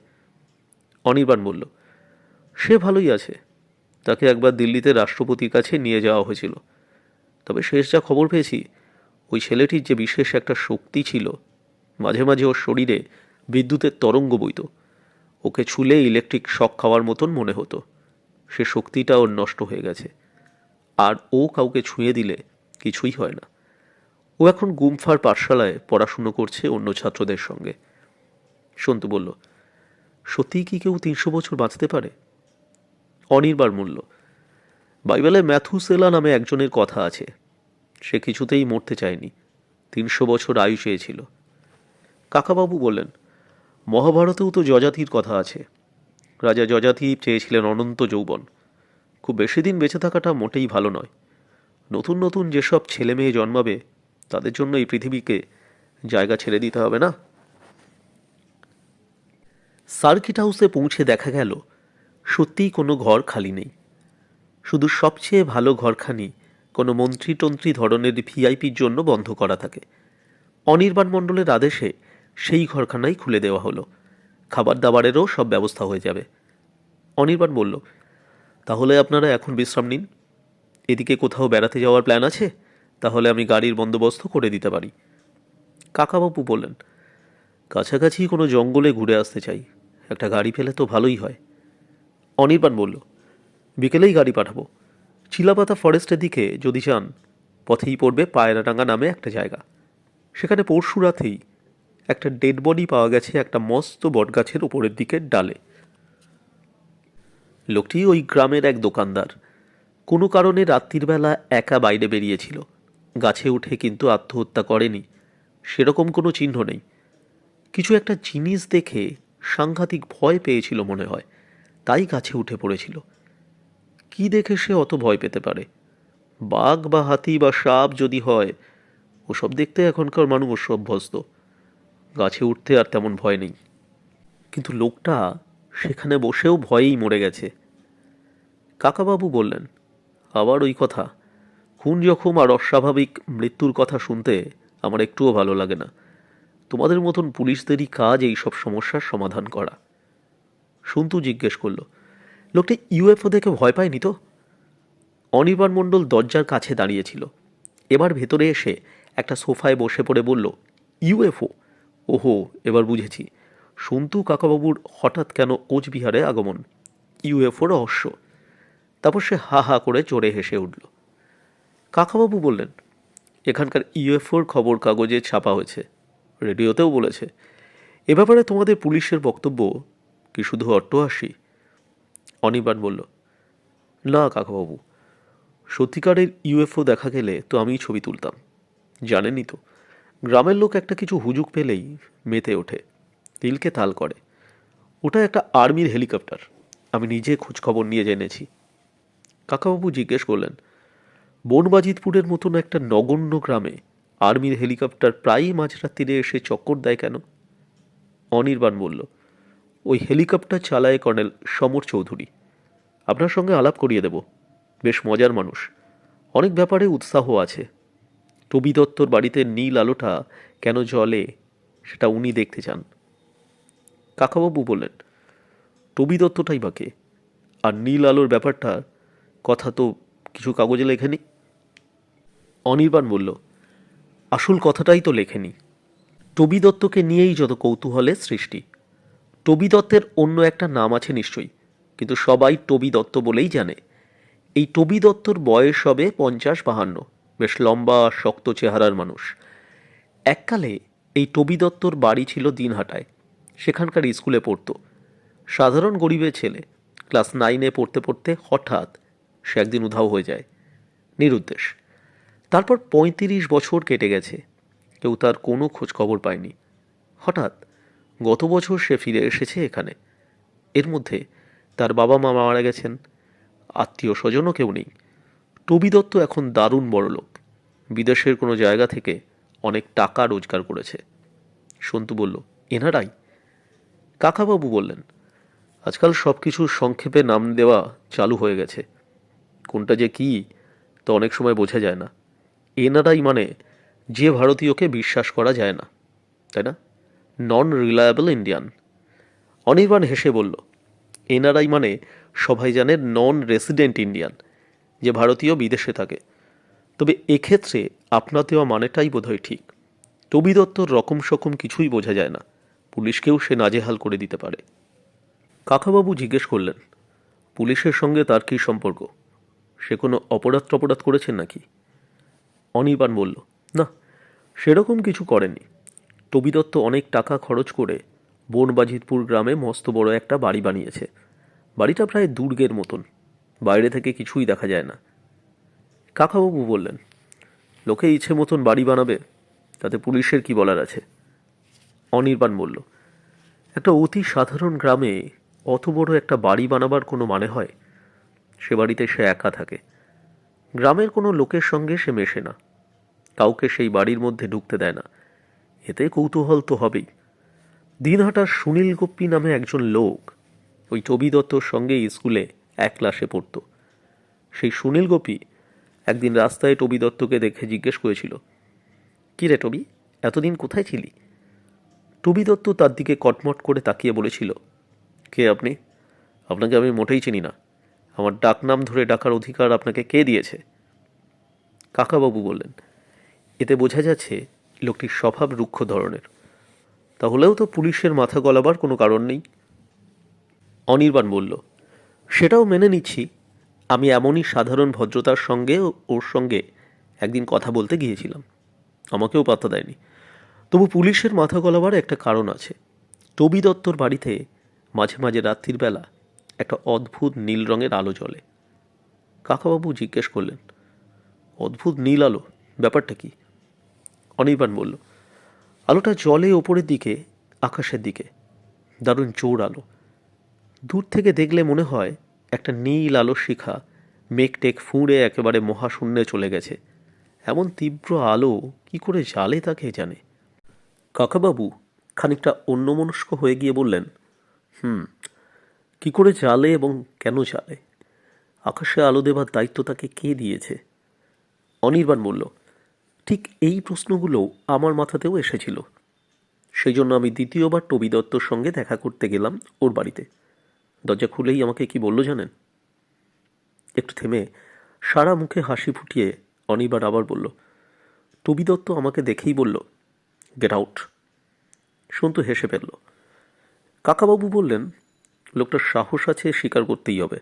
অনির্বাণ বলল, সে ভালোই আছে। তাকে একবার দিল্লিতে রাষ্ট্রপতির কাছে নিয়ে যাওয়া হয়েছিল। তবে শেষ যা খবর পেয়েছি, ওই ছেলেটির যে বিশেষ একটা শক্তি ছিল, মাঝে মাঝে ওর শরীরে বিদ্যুতের তরঙ্গ বইত। ওকে ছুলে ইলেকট্রিক শক খাওয়ার মতন মনে হতো। সে শক্তিটা ওর নষ্ট হয়ে গেছে, আর ও কাউকে ছুঁয়ে দিলে কিছুই হয় না। ও এখন গুম্ফার পাঠশালায় পড়াশুনো করছে অন্য ছাত্রদের সঙ্গে। সন্তু বলল, সত্যিই কি কেউ 300 বছর বাঁচতে পারে? অনির্বাণ বলল, বাইবেলে ম্যাথুসেলা নামে একজনের কথা আছে। সে কিছুতেই মরতে চায়নি, 300 বছর আয়ু চেয়েছিল। কাকাবাবু বললেন, মহাভারতেও তো যযাতির কথা আছে। রাজা যযাতি চেয়েছিলেন অনন্ত যৌবন। খুব বেশি দিন বেঁচে থাকাটা মোটেই ভালো নয়। নতুন নতুন যেসব ছেলে মেয়ে জন্মাবে তাদের জন্য এই পৃথিবীকে জায়গা ছেড়ে দিতে হবে না? সার্কিট হাউসে পৌঁছে দেখা গেল সত্যিই কোনো ঘর খালি নেই। শুধু সবচেয়ে ভালো ঘরখানি কোনো মন্ত্রী ধরনের ভিআইপির জন্য বন্ধ করা থাকে। অনির্বাণ মণ্ডলের আদেশে সেই ঘরখানাই খুলে দেওয়া হলো। খাবার দাবারেরও সব ব্যবস্থা হয়ে যাবে। অনির্বাণ বলল, তাহলে আপনারা এখন বিশ্রাম নিন। এদিকে কোথাও বেড়াতে যাওয়ার প্ল্যান আছে? তাহলে আমি গাড়ির বন্দোবস্ত করে দিতে পারি। কাকাবাবু বললেন, কাছাকাছি কোনো জঙ্গলে ঘুরে আসতে চাই। একটা গাড়ি পেলে তো ভালোই হয়। অনির্বাণ বলল, বিকেলেই গাড়ি পাঠাবো। চিলাপাতা ফরেস্টের দিকে যদি যান, পথেই পড়বে পায়রাডাঙ্গা নামে একটা জায়গা। সেখানে পরশু রাতেই একটা ডেড বডি পাওয়া গেছে একটা মস্ত বটগাছের ওপরের দিকের ডালে। লোকটি ওই গ্রামের এক দোকানদার। কোনো কারণে রাত্রির বেলা একা বাইরে বেরিয়েছিল। গাছে উঠে কিন্তু আত্মহত্যা করেনি, সেরকম কোনো চিহ্ন নেই। কিছু একটা জিনিস দেখে সাংঘাতিক ভয় পেয়েছিল মনে হয়, তাই গাছে উঠে পড়েছিল। কি দেখে সে অত ভয় পেতে পারে? বাঘ বা হাতি বা সাপ যদি হয়, ওসব দেখতে এখনকার মানুষ অভ্যস্ত। গাছে উঠতে আর তেমন ভয় নেই। কিন্তু লোকটা সেখানে বসেও ভয়েই মরে গেছে। কাকাবাবু বললেন, আবার ওই কথা। খুন জখম আর অস্বাভাবিক মৃত্যুর কথা শুনতে আমার একটুও ভালো লাগে না। তোমাদের মতন পুলিশদেরই কাজ এই সব সমস্যার সমাধান করা। সন্তু জিজ্ঞেস করল, লোকটি ইউএফও দেখে ভয় পায়নি তো? অনির্বাণ মণ্ডল দরজার কাছে দাঁড়িয়েছিল। এবার ভেতরে এসে একটা সোফায় বসে পড়ে বলল, ইউএফও? ওহো, এবার বুঝেছি। সন্তু কাকাবাবুর হঠাৎ কেন কোচবিহারে আগমন। ইউএফও রহস্য। তারপর সে হা হা করে জোরে হেসে উঠল। কাকাবাবু বললেন, এখানকার ইউএফওর খবর কাগজে ছাপা হয়েছে, রেডিওতেও বলেছে। এ ব্যাপারে তোমাদের পুলিশের বক্তব্য কি শুধু অট্টহাসি? অনির্বাণ বলল, না কাকাবাবু, সত্যিকারের ইউএফও দেখা গেলে তো আমিই ছবি তুলতাম। জানেনই তো, গ্রামের লোক একটা কিছু হুজুক পেলেই মেতে ওঠে, তিলকে তাল করে। ওটা একটা আর্মির হেলিকপ্টার, আমি নিজে খোঁজখবর নিয়ে জেনেছি। কাকাবাবু জিজ্ঞেস করলেন, বনবাজিতপুরের মতন একটা নগণ্য গ্রামে আর্মির হেলিকপ্টার প্রায়ই মাঝরাত্রিরে এসে চক্কর দেয় কেন? অনির্বাণ বলল, ওই হেলিকপ্টার চালায় কর্নেল সমর চৌধুরী। আপনার সঙ্গে আলাপ করিয়ে দেব, বেশ মজার মানুষ, অনেক ব্যাপারে উৎসাহ আছে। টবি দত্তর বাড়িতে নীল আলোটা কেন জ্বলে সেটা উনি দেখতে চান। কাকাবাবু বললেন, টবি দত্তটাই বা কে? আর নীল আলোর ব্যাপারটা কথা তো কিছু কাগজে লেখেনি। অনির্বাণ বলল, আসল কথাটাই তো লেখেনি। টবি দত্তকে নিয়েই যত কৌতূহলের সৃষ্টি। টবি দত্তের অন্য একটা নাম আছে নিশ্চয়ই, কিন্তু সবাই টবি দত্ত বলেই জানে। এই টবি দত্তর বয়স হবে 50-52, বেশ লম্বা শক্ত চেহারার মানুষ। এককালে এই টবি দত্তর বাড়ি ছিল দিনহাটায়, সেখানকার স্কুলে পড়তো। সাধারণ গরিবের ছেলে, ক্লাস 9-এ পড়তে পড়তে হঠাৎ সে একদিন উধাও হয়ে যায়, নিরুদ্দেশ। তারপর 35 বছর কেটে গেছে, কেউ তার কোনো খোঁজ খবর পায়নি। হঠাৎ গত বছর সে ফিরে এসেছে এখানে। এর মধ্যে তার বাবা মা মারা গেছেন, আত্মীয় স্বজনও কেউ নেই। টবি দত্ত এখন দারুণ বড়লোক, বিদেশের কোনো জায়গা থেকে অনেক টাকা রোজগার করেছে। সন্তু বলল, এনারাই? কাকাবাবু বললেন, আজকাল সব কিছুর সংক্ষেপে নাম দেওয়া চালু হয়ে গেছে, কোনটা যে কী তো অনেক সময় বোঝা যায় না। এনারাই মানে যে ভারতীয়কে বিশ্বাস করা যায় না, তাই না? নন রিলায়েবল ইন্ডিয়ান। অনির্বাণ হেসে বলল, এনআরআই মানে সবাই জানে নন রেসিডেন্ট ইন্ডিয়ান, যে ভারতীয় বিদেশে থাকে। তবে এক্ষেত্রে আপনার দেওয়া মানেটাই বোধহয় ঠিক। টবি দত্তর রকম সকম কিছুই বোঝা যায় না, পুলিশকেও সে নাজেহাল করে দিতে পারে। কাকাবাবু জিজ্ঞেস করলেন, পুলিশের সঙ্গে তার কী সম্পর্ক? সে কোনো অপরাধ টপরাধ করেছেন নাকি? অনির্বাণ বলল, না, সেরকম কিছু করেনি। টবি দত্ত অনেক টাকা খরচ করে বনবাজিতপুর গ্রামে মস্ত বড় একটা বাড়ি বানিয়েছে। বাড়িটা প্রায় দুর্গের মতন, বাইরে থেকে কিছুই দেখা যায় না। কাকাবাবু বললেন, লোকে ইচ্ছে মতন বাড়ি বানাবে, তাতে পুলিশের কি বলার আছে? অনির্বাণ বলল, একটা অতি সাধারণ গ্রামে অত বড় একটা বাড়ি বানাবার কোনো মানে হয়? সে বাড়িতে সে একা থাকে, গ্রামের কোনো লোকের সঙ্গে সে মেশে না, কাউকে সেই বাড়ির মধ্যে ঢুকতে দেয় না। এতে কৌতূহল তো হবেই। দিনহাটার সুনীল গোপ্পী নামে একজন লোক ওই টবি দত্তর সঙ্গে স্কুলে এক ক্লাসে পড়তো। সেই সুনীল গোপী একদিন রাস্তায় টবি দত্তকে দেখে জিজ্ঞেস করেছিল, কী রে টবি, এতদিন কোথায় ছিলি? টবি দত্ত তার দিকে কটমট করে তাকিয়ে বলেছিল, কে আপনি? আপনাকে আমি মোটেই চিনি না। আমার ডাকনাম ধরে ডাকার অধিকার আপনাকে কে দিয়েছে? কাকাবাবু বললেন, এতে বোঝা যাচ্ছে লোকটির স্বভাব রুক্ষ ধরনের। তাহলেও তো পুলিশের মাথা গলাবার কোনো কারণ নেই। অনির্বাণ বলল, সেটাও মেনে নিচ্ছি। আমি এমনই সাধারণ ভদ্রতার সঙ্গে ওর সঙ্গে একদিন কথা বলতে গিয়েছিলাম, আমাকেও পাত্তা দেয়নি। তবু পুলিশের মাথা গলাবার একটা কারণ আছে। টবি দত্তর বাড়িতে মাঝে মাঝে রাত্রির বেলা একটা অদ্ভুত নীল রঙের আলো জ্বলে। কাকাবাবু জিজ্ঞেস করলেন, অদ্ভুত নীল আলো, ব্যাপারটা কি? অনির্বাণ বলল, আলোটা জ্বলে ওপরের দিকে, আকাশের দিকে, দারুণ জোর আলো। দূর থেকে দেখলে মনে হয় একটা নীল আলোর শিখা মেঘ টেক ফুঁড়ে একেবারে মহাশূন্যে চলে গেছে। এমন তীব্র আলো কি করে জ্বালে তা কে জানে। কাকাবাবু খানিকটা অন্যমনস্ক হয়ে গিয়ে বললেন, কি করে জ্বালে এবং কেন জ্বালে? আকাশে আলো দেবার দায়িত্ব তাকে কে দিয়েছে? অনির্বাণ বলল, ঠিক এই প্রশ্নগুলো আমার মাথাতেও এসেছিল। সেই জন্য আমি দ্বিতীয়বার টবি দত্তর সঙ্গে দেখা করতে গেলাম ওর বাড়িতে। দরজা খুলেই আমাকে কি বলল জানেন? একটু থেমে সারা মুখে হাসি ফুটিয়ে অনির্বাণ আবার বলল, টবি দত্ত আমাকে দেখেই বলল, গেট আউট। সন্তু হেসে ফেলল। কাকাবাবু বললেন, লোকটার সাহস আছে, স্বীকার করতেই হবে।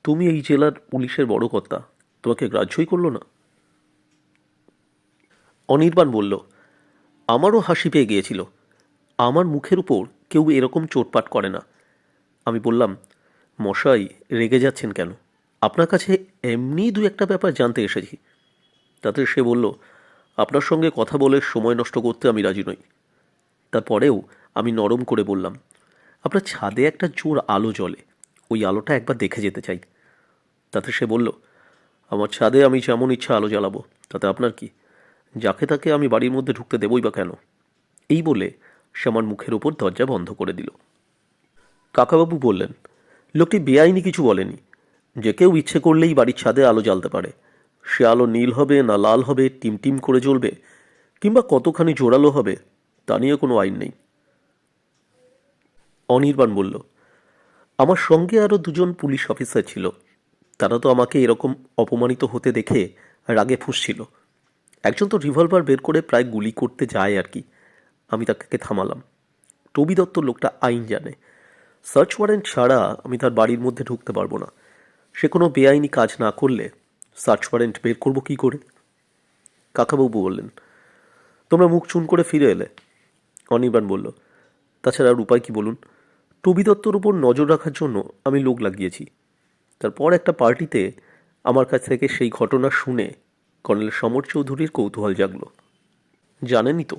তুমি এই জেলার পুলিশের বড় কর্তা, তোমাকে গ্রাহ্যই করলো না? অনির্বাণ বলল, আমারও হাসি পেয়ে গিয়েছিল। আমার মুখের উপর কেউ এরকম চোটপাট করে না। আমি বললাম, মশাই রেগে যাচ্ছেন কেন? আপনার কাছে এমনি দু একটা ব্যাপার জানতে এসেছি। তাতে সে বলল, আপনার সঙ্গে কথা বলে সময় নষ্ট করতে আমি রাজি নই। তারপরেও আমি নরম করে বললাম, আপনার ছাদে একটা জোর আলো জ্বলে, ওই আলোটা একবার দেখে যেতে চাই। তাতে সে বলল, আমার ছাদে আমি যেমন ইচ্ছা আলো জ্বালাবো, তাতে আপনার কি? যাকে তাকে আমি বাড়ির মধ্যে ঢুকতে দেবই বা কেন? এই বলে সে আমার মুখের ওপর দরজা বন্ধ করে দিল। কাকাবাবু বললেন, লোকটি বেআইনি কিছু বলেনি। যে কেউ ইচ্ছে করলেই বাড়ির ছাদে আলো জ্বালতে পারে। সে আলো নীল হবে না লাল হবে, টিমটিম করে জ্বলবে, কিংবা কতখানি জোরালো হবে, তা নিয়ে কোনো আইন নেই। অনির্বাণ বলল, আমার সঙ্গে আরও দুজন পুলিশ অফিসার ছিল। তারা তো আমাকে এরকম অপমানিত হতে দেখে রাগে ফুঁসছিল। একজন তো রিভলভার বের করে প্রায় গুলি করতে যায় আর কি। আমি তাকে থামালাম। টবি দত্ত লোকটা আইন জানে। সার্চ ওয়ারেন্ট ছাড়া আমি তার বাড়ির মধ্যে ঢুকতে পারবো না। সে কোনো বেআইনি কাজ না করলে সার্চ ওয়ারেন্ট বের করবো কী করে? কাকাবাবু বললেন, তোমরা মুখ চুন করে ফিরে এলে। অনির্বাণ বলল, তাছাড়া আর উপায় কি বলুন? টবি দত্তর উপর নজর রাখার জন্য আমি লোক লাগিয়েছি। তারপর একটা পার্টিতে আমার কাছ থেকে সেই ঘটনা শুনে কর্নেল সমর চৌধুরীর কৌতূহল জাগল। জানেনই তো,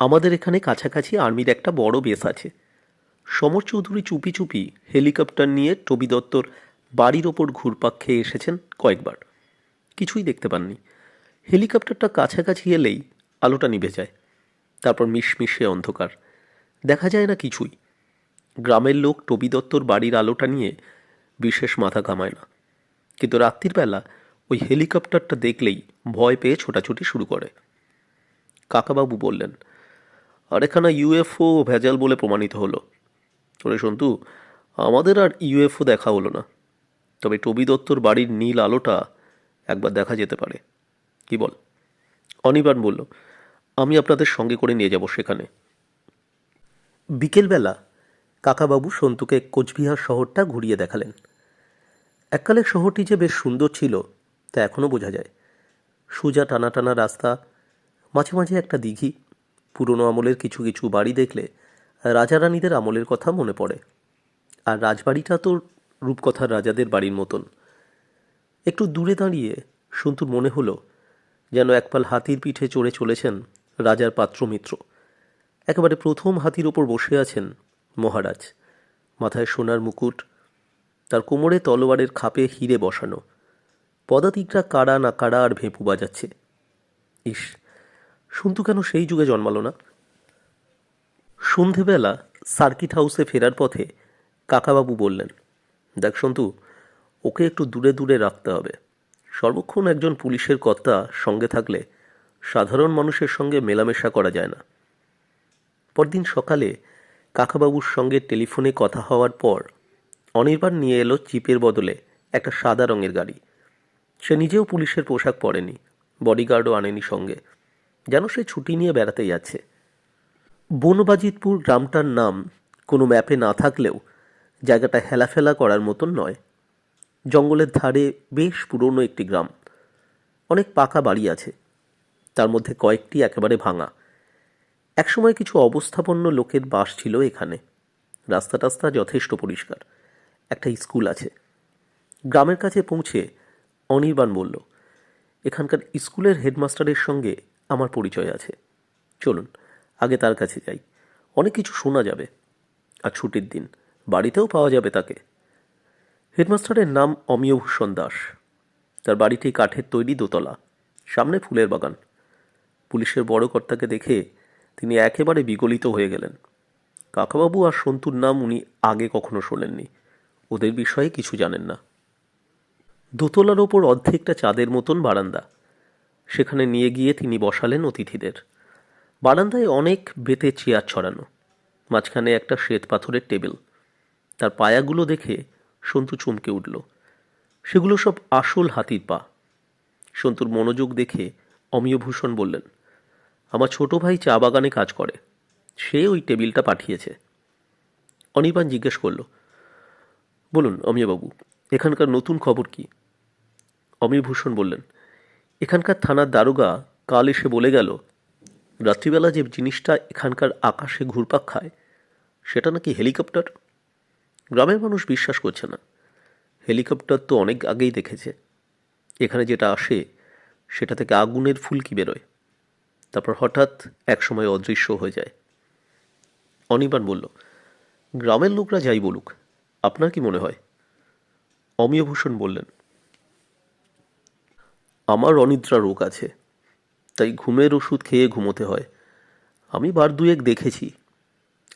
আমাদের এখানে কাছাকাছি আর্মির একটা বড় বেস আছে। সমর চৌধুরী চুপি চুপি হেলিকপ্টার নিয়ে টবি দত্তর বাড়ির ওপর ঘুরপাক খেয়ে এসেছেন কয়েকবার। কিছুই দেখতে পাননি। হেলিকপ্টারটা কাছাকাছি এলেই আলোটা নিভে যায়। তারপর মিশমিশে অন্ধকার, দেখা যায় না কিছুই। গ্রামের লোক টবি দত্তর বাড়ির আলোটা নিয়ে বিশেষ মাথা ঘামায় না, কিন্তু রাত্রির বেলা ওই হেলিকপ্টারটা দেখলেই ভয় পেয়ে ছোটাছুটি শুরু করে। কাকাবাবু বললেন, আর এখানে ইউএফও ভেজাল বলে প্রমাণিত হলো। ওরে সন্তু, আমাদের আর ইউএফও দেখা হলো না, তবে টবি দত্তর বাড়ির নীল আলোটা একবার দেখা যেতে পারে। কি বল? অনির্বাণ বলল, আমি আপনাদের সঙ্গে করে নিয়ে যাব সেখানে। বিকেলবেলা কাকাবাবু সন্তুকে কোচবিহার শহরটা ঘুরিয়ে দেখালেন। এককালে শহরটি যে বেশ সুন্দর ছিল তা এখনও বোঝা যায়। সোজা টানা টানা রাস্তা, মাঝে মাঝে একটা দিঘি। পুরনো আমলের কিছু কিছু বাড়ি দেখলে রাজা রানীদের আমলের কথা মনে পড়ে। আর রাজবাড়িটা তো রূপকথার রাজাদের বাড়ির মতন। একটু দূরে দাঁড়িয়ে সন্তুর মনে হলো যেন একপাল হাতির পিঠে চড়ে চলেছেন রাজার পাত্রমিত্র। একেবারে প্রথম হাতির ওপর বসে আছেন মহারাজ, মাথায় সোনার মুকুট, তার কোমরে তলোয়ারের খাপে হিরে বসানো। পদাতিকরা কারা না কারা আর ভেঁপু বাজাচ্ছে। ইস, সন্তু কেন সেই যুগে জন্মালো না? সন্ধেবেলা সার্কিট হাউসে ফেরার পথে কাকাবাবু বললেন, দেখ সন্তু, ওকে একটু দূরে দূরে রাখতে হবে। সর্বক্ষণ একজন পুলিশের কর্তা সঙ্গে থাকলে সাধারণ মানুষের সঙ্গে মেলামেশা করা যায় না। পরদিন সকালে কাকাবাবুর সঙ্গে টেলিফোনে কথা হওয়ার পর অনির্বাণ নিয়ে এলো চিপের বদলে একটা সাদা রঙের গাড়ি। সে নিজেও পুলিশের পোশাক পরেনি, বডিগার্ডও আনেনি সঙ্গে, যেন সে ছুটি নিয়ে বেড়াতে যাচ্ছে। বনবাজিতপুর গ্রামটার নাম কোনো ম্যাপে না থাকলেও জায়গাটা হেলাফেলা করার মতন নয়। জঙ্গলের ধারে বেশ পুরনো একটি গ্রাম। অনেক পাকা বাড়ি আছে, তার মধ্যে কয়েকটি একেবারে ভাঙা। একসময় কিছু অবস্থাপন্ন লোকের বাস ছিল এখানে। রাস্তা টাস্তা যথেষ্ট পরিষ্কার। একটা স্কুল আছে। গ্রামের কাছে পৌঁছে অনির্বাণ বলল, এখানকার স্কুলের হেডমাস্টারের সঙ্গে আমার পরিচয় আছে, চলুন আগে তার কাছে যাই, অনেক কিছু শোনা যাবে। আর ছুটির দিন, বাড়িতেও পাওয়া যাবে তাকে। হেডমাস্টারের নাম অমিয়ভূষণ দাস। তার বাড়িটি কাঠের তৈরি, দোতলা, সামনে ফুলের বাগান। পুলিশের বড় কর্তাকে দেখে তিনি একেবারে বিগলিত হয়ে গেলেন। কাকাবাবু আর সন্তুর নাম উনি আগে কখনো শোনেননি, ওদের বিষয়ে কিছু জানেন না। দোতলার ওপর অর্ধেকটা চাঁদের মতন বারান্দা। সেখানে নিয়ে গিয়ে তিনি বসালেন অতিথিদের। বারান্দায় অনেক বেতের চেয়ার ছড়ানো, মাঝখানে একটা শ্বেত পাথরের টেবিল। তার পায়াগুলো দেখে সন্তু চমকে উঠল। সেগুলো সব আসল হাতির পা। সন্তুর মনোযোগ দেখে অমিয়ভূষণ বললেন, আমার ছোট ভাই চা বাগানে কাজ করে, সে ওই টেবিলটা পাঠিয়েছে। অনির্বাণ জিজ্ঞেস করল, বলুন অমিয়বাবু, এখানকার নতুন খবর কি? অমিয়ভূষণ বললেন, এখানকার থানার দারোগা কাল এসে বলে গেল, রাত্রিবেলা যে জিনিসটা এখানকার আকাশে ঘুরপাক খায় সেটা নাকি হেলিকপ্টার। গ্রামের মানুষ বিশ্বাস করছে না। হেলিকপ্টার তো অনেক আগেই দেখেছে। এখানে যেটা আসে সেটা থেকে আগুনের ফুলকি বেরোয়, তারপর হঠাৎ একসময় অদৃশ্য হয়ে যায়। অনির্বাণ বলল, গ্রামের লোকরা যাই বলুক, আপনার কি মনে হয়? অমিয়ভূষণ বললেন, আমার অনিদ্রা রোগ আছে, তাই ঘুমের ওষুধ খেয়ে ঘুমোতে হয়। আমি বার দুয়েক দেখেছি।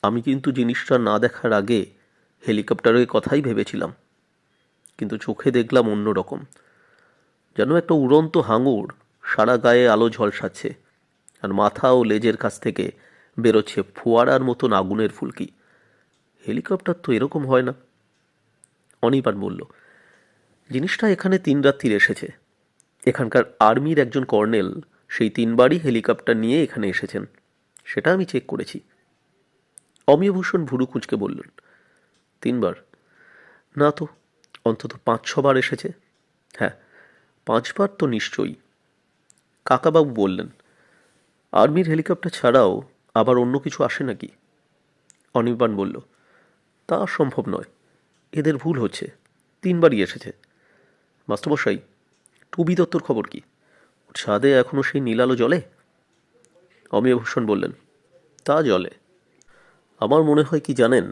আমি কিন্তু জিনিসটা না দেখার আগে হেলিকপ্টারের কথাই ভেবেছিলাম, কিন্তু চোখে দেখলাম অন্য রকম। যেন একটা উড়ন্ত হাঙর সারা গায়ে আলো ঝলসাচ্ছে, আর মাথা ও লেজের কাছ থেকে বেরোচ্ছে ফোয়ারার মতন আগুনের ফুলকি। হেলিকপ্টার তো এরকম হয় না। অনির্বাণ বলল, জিনিসটা এখানে 3 রাত্রির এসেছে। এখানকার আর্মির একজন কর্নেল সেই 3বারই হেলিকপ্টার নিয়ে এখানে এসেছেন, সেটা আমি চেক করেছি। অমিয়ভূষণ ভুরু কুঁচকে বললেন, 3বার? না তো, অন্তত 5-6বার এসেছে। হ্যাঁ, 5বার তো নিশ্চয়ই। কাকাবাবু বললেন, আর্মির হেলিকপ্টার ছাড়াও আবার অন্য কিছু আসে নাকি? অনির্বাণ বলল, তা সম্ভব নয়, এদের ভুল হচ্ছে, 3বারই এসেছে। মাস্টারমশাই, টুবি দত্তর খবর কি? ছাদে এখনো সেই নীলালো জ্বলে? অমিয়ভূষণ বললেন, তা জ্বলে। আমার মনে হয় কি জানেন,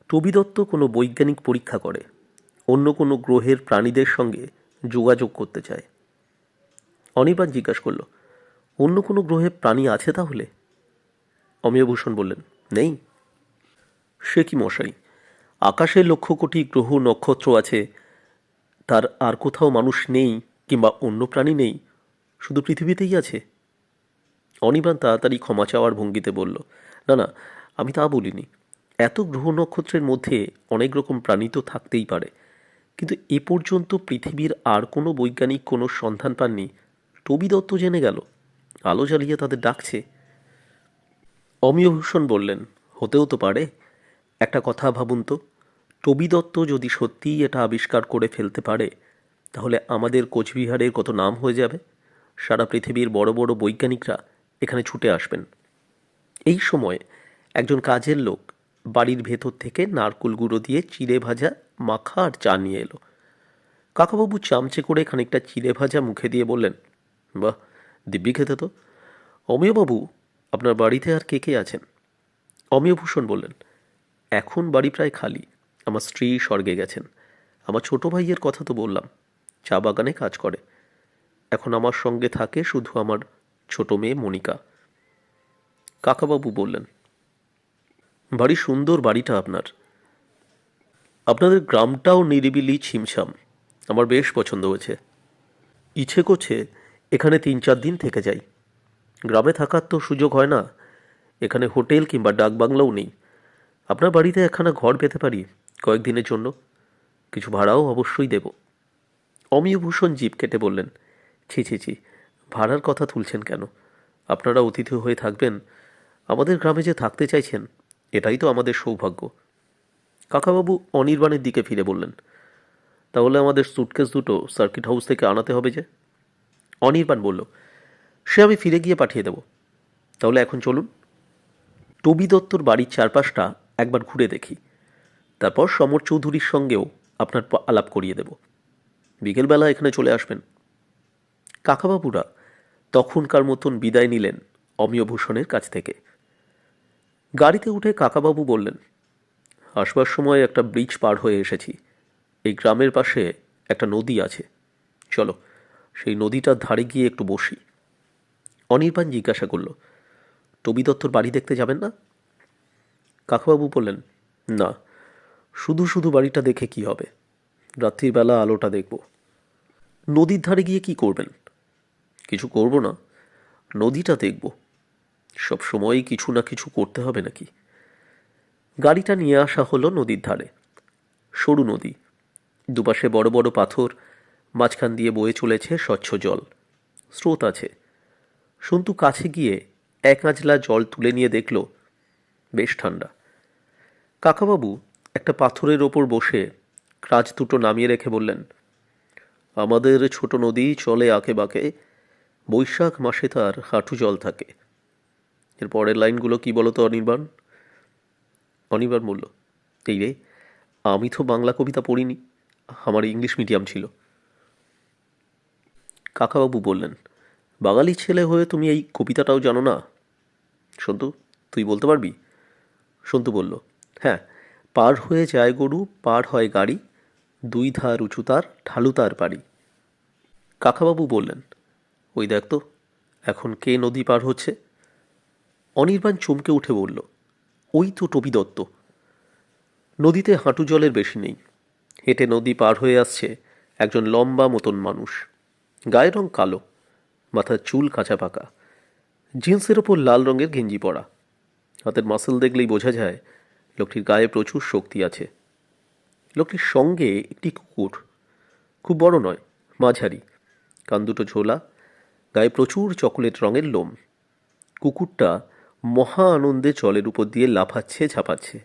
টুবি দত্ত কোনো বৈজ্ঞানিক পরীক্ষা করে, অন্য কোনো গ্রহের প্রাণীদের সঙ্গে যোগাযোগ করতে চায়। অনির্বাণ জিজ্ঞাসা করল, অন্য কোনো গ্রহে প্রাণী আছে তাহলে? অমিয়ভূষণ বললেন, নেই। সে কি মশাই, আকাশে লক্ষ কোটি গ্রহ নক্ষত্র আছে, তার আর কোথাও মানুষ নেই কিংবা অন্য প্রাণী নেই, শুধু পৃথিবীতেই আছে? অনির্বাণ তাড়াতাড়ি ক্ষমা চাওয়ার ভঙ্গিতে বলল, না না, আমি তা বলিনি। এত গ্রহ নক্ষত্রের মধ্যে অনেক রকম প্রাণী তো থাকতেই পারে, কিন্তু এ পর্যন্ত পৃথিবীর আর কোনো বৈজ্ঞানিক কোনো সন্ধান পাননি। টুবি দত্ত জেনে গেল, আলো জ্বালিয়ে তাদের ডাকছে। অমিয়ভূষণ বললেন, হতেও তো পারে। একটা কথা ভাবুন তো, টুবি দত্ত যদি সত্যিই এটা আবিষ্কার করে ফেলতে পারে, তাহলে আমাদের কোচবিহারের কত নাম হয়ে যাবে। সারা পৃথিবীর বড় বড় বৈজ্ঞানিকরা এখানে ছুটে আসবেন। এই সময় একজন কাজের লোক বাড়ির ভেতর থেকে নারকুল গুঁড়ো দিয়ে চিড়ে ভাজা মাখা আর চা নিয়ে এলো। কাকাবাবু চামচে করে খানিকটা চিড়ে ভাজা মুখে দিয়ে বললেন, বাহ, দিব্যি খেতে তো। অমিয়বাবু, আপনার বাড়িতে আর কে কে আছেন? অমিয়ভূষণ বললেন, এখন বাড়ি প্রায় খালি। আমার স্ত্রী স্বর্গে গেছেন। আমার ছোট ভাইয়ের কথা তো বললাম, চা বাগানে কাজ করে। এখন আমার সঙ্গে থাকে শুধু আমার ছোট মেয়ে মনিকা। কাকাবাবু বললেন, ভারী সুন্দর বাড়িটা আপনার। আপনাদের গ্রামটাও নিরিবিলি ছিমছাম, আমার বেশ পছন্দ হয়েছে। ইচ্ছে করছে এখানে 3-4 দিন থেকে যাই। গ্রামে থাকার তো সুযোগ হয় না, এখানে হোটেল কিংবা ডাকবাংলাও নেই। আপনার বাড়িতে একখানা ঘর পেতে পারি কয়েকদিনের জন্য, কিছু ভাড়াও অবশ্যই দেব। অমিয়ভূষণ জিভ কেটে বললেন, ছি ছি ছি, ভাড়ার কথা তুলছেন কেন? আপনারা অতিথি হয়ে থাকবেন, আমাদের গ্রামে যে থাকতে চাইছেন, এটাই তো আমাদের সৌভাগ্য। কাকাবাবু অনির্বাণের দিকে ফিরে বললেন, তাহলে আমাদের সুটকেস দুটো সার্কিট হাউস থেকে আনাতে হবে যে। অনির্বাণ বলল, সে আমি ফিরে গিয়ে পাঠিয়ে দেব। তাহলে এখন চলুন, টবি দত্তর বাড়ির চারপাশটা একবার ঘুরে দেখি, তারপর সমর চৌধুরীর সঙ্গেও আপনার আলাপ করিয়ে দেব। বিকেলবেলা এখানে চলে আসবেন। কাকাবাবুরা তখনকার মতন বিদায় নিলেন অমিয়ভূষণের কাছ থেকে। গাড়িতে উঠে কাকাবাবু বললেন, আসবার সময় একটা ব্রিজ পার হয়ে এসেছি। এই গ্রামের পাশে একটা নদী আছে, চলো সেই নদীটার ধারে গিয়ে একটু বসি। অনির্বাণ জিজ্ঞাসা করল, টবি দত্তর বাড়ি দেখতে যাবেন না? কাকাবাবু বললেন, না, শুধু শুধু বাড়িটা দেখে কি হবে, রাত্রির বেলা আলোটা দেখব। নদীর ধারে গিয়ে কি করবেন? কিছু করব না, নদীটা দেখব। সব সময়ই কিছু না কিছু করতে হবে নাকি? গাড়িটা নিয়ে আসা হলো নদীর ধারে। সরু নদী, দুপাশে বড় বড় পাথর, মাঝখান দিয়ে বয়ে চলেছে স্বচ্ছ জল, স্রোত আছে। সন্তু কাছে গিয়ে এক আঁচলা জল তুলে নিয়ে দেখল বেশ ঠান্ডা। কাকাবাবু একটা পাথরের ওপর বসে ক্রাচ দুটো নামিয়ে রেখে বললেন, আমাদের ছোট নদী চলে আঁকে বাঁকে, বৈশাখ মাসে তার হাঁটু জল থাকে। এর পরের লাইনগুলো কি বলতো অনির্বাণ? অনির্বাণ বলল, এই রে, আমি তো বাংলা কবিতা পড়িনি, আমার ইংলিশ মিডিয়াম ছিল। কাকাবাবু বললেন, বাঙালি ছেলে হয়ে তুমি এই কবিতাটাও জানো না? সন্তু, তুই বলতে পারবি? সন্তু বলল, হ্যাঁ, পার হয়ে যায় গরু, পার হয় গাড়ি, দুই ধার উঁচু তার, ঢালু তার পাড়ি। কাকাবাবু বললেন, ওই দেখ তো, এখন কে নদী পার হচ্ছে? অনির্বাণ চমকে উঠে বলল, ওই তো টবি দত্ত। নদীতে হাঁটু জলের বেশি নেই, হেঁটে নদী পার হয়ে আসছে একজন লম্বা মতন মানুষ। গায়ের রং কালো, মাথার চুল কাঁচা পাকা, জিন্সের ওপর লাল রঙের গেঞ্জি পরা। হাতের মাসল দেখলেই বোঝা যায় লোকটির গায়ে প্রচুর শক্তি আছে। লোকটির সঙ্গে একটি কুকুর, খুব বড় নয়, মাঝারি, কান দুটো ঝোলা, গায়ে প্রচুর চকোলেট রঙের লোম। কুকুরটা মহা আনন্দে জলের উপর দিয়ে লাফাচ্ছে ঝাঁপাচ্ছে।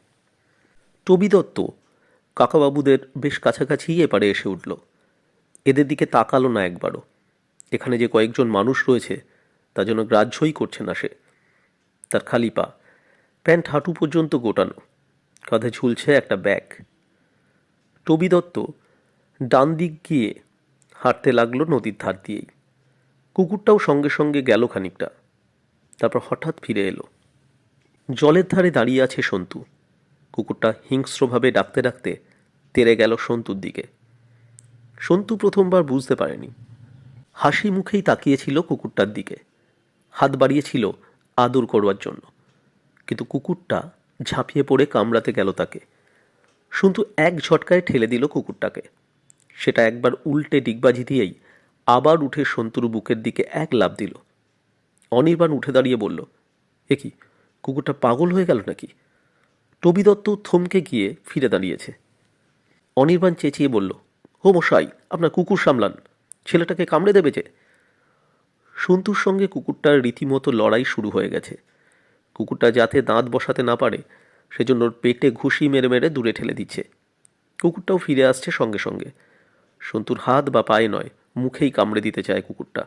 টবি দত্ত কাকাবাবুদের বেশ কাছাকাছি এপারে এসে উঠল। এদের দিকে তাকালো না একবারও। এখানে যে কয়েকজন মানুষ রয়েছে তা যেন গ্রাহ্যই করছে না সে। তার খালি পা, প্যান্ট হাঁটু পর্যন্ত গোটানো, কাঁধে ঝুলছে একটা ব্যাগ। টবি দত্ত ডান দিক গিয়ে হাঁটতে লাগলো নদীর ধার দিয়েই। কুকুরটাও সঙ্গে সঙ্গে গেল খানিকটা, তারপর হঠাৎ ফিরে এলো। জলের ধারে দাঁড়িয়ে আছে সন্তু। কুকুরটা হিংস্রভাবে ডাকতে ডাকতে তেড়ে গেল সন্তুর দিকে। সন্তু প্রথমবার বুঝতে পারেনি, হাসি মুখেই তাকিয়েছিল কুকুরটার দিকে, হাত বাড়িয়েছিল আদর করবার জন্য, কিন্তু কুকুরটা ঝাঁপিয়ে পড়ে কামড়াতে গেল তাকে। সন্তু এক ঝটকায় ঠেলে দিল কুকুরটাকে। সেটা একবার উল্টে ডিগবাজি দিয়েই আবার উঠে সন্তুর বুকের দিকে এক লাফ দিল। অনির্বাণ উঠে দাঁড়িয়ে বলল, এ কি, কুকুরটা পাগল হয়ে গেল নাকি? টবি দত্ত থমকে গিয়ে ফিরে দাঁড়িয়েছে। অনির্বাণ চেঁচিয়ে বলল, ও মশাই, আপনার কুকুর সামলান, ছেলেটাকে কামড়ে দেবে যে। সন্তুর সঙ্গে কুকুরটার রীতিমতো লড়াই শুরু হয়ে গেছে। কুকুরটা যাতে দাঁত বসাতে না পারে সেজন্য ওর পেটে ঘুষি মেরে মেরে দূরে ঠেলে দিচ্ছে। কুকুরটাও ফিরে আসছে সঙ্গে সঙ্গে। সন্তুর হাত বা পায়ে নয়, মুখেই কামড়ে দিতে চায় কুকুরটা।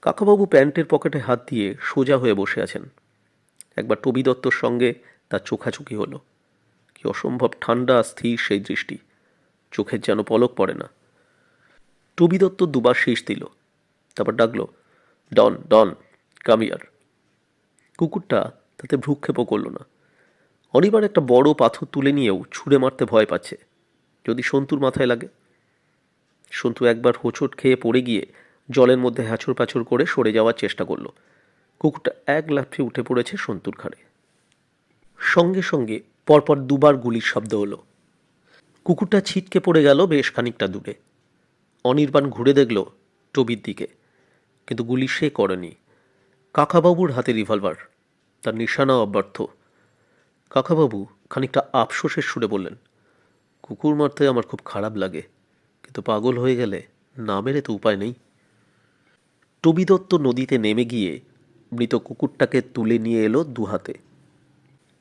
কাকাবাবু প্যান্টের পকেটে হাত দিয়ে সোজা হয়ে বসে আছেন। একবার টবি দত্তর সঙ্গে তার চোখাচোখি হলো। কি অসম্ভব ঠান্ডা স্থির সেই দৃষ্টি, চোখের যেন পলক পড়ে না। টবি দত্ত দুবার শীষ দিল, তারপর ডাকল, ডন ডন কাম হিয়ার। কুকুরটা তাতে ভ্রুক্ষেপও করল না। অনিবার একটা বড় পাথর তুলে নিয়েও ছুঁড়ে মারতে ভয় পাচ্ছে, যদি সন্তুর মাথায় লাগে। সন্তু একবার হোঁচট খেয়ে পড়ে গিয়ে জলের মধ্যে হ্যাঁচড় প্যাঁচড় করে সরে যাওয়ার চেষ্টা করলো। কুকুরটা এক লাফে উঠে পড়েছে সন্তুর ঘাড়ে। সঙ্গে সঙ্গে পরপর দুবার গুলির শব্দ হলো। কুকুরটা ছিটকে পড়ে গেল বেশ খানিকটা দূরে। অনির্বাণ ঘুরে দেখল টবির দিকে, কিন্তু গুলি সে করেনি। কাকাবাবুর হাতে রিভলভার, তার নিশানা অব্যর্থ। কাকাবাবু খানিকটা আফসোসের সুরে বললেন, কুকুর মারতে আমার খুব খারাপ লাগে, কিন্তু পাগল হয়ে গেলে না মেরে তো উপায় নেই। টবি দত্ত নদীতে নেমে গিয়ে মৃত কুকুরটাকে তুলে নিয়ে এলো দুহাতে।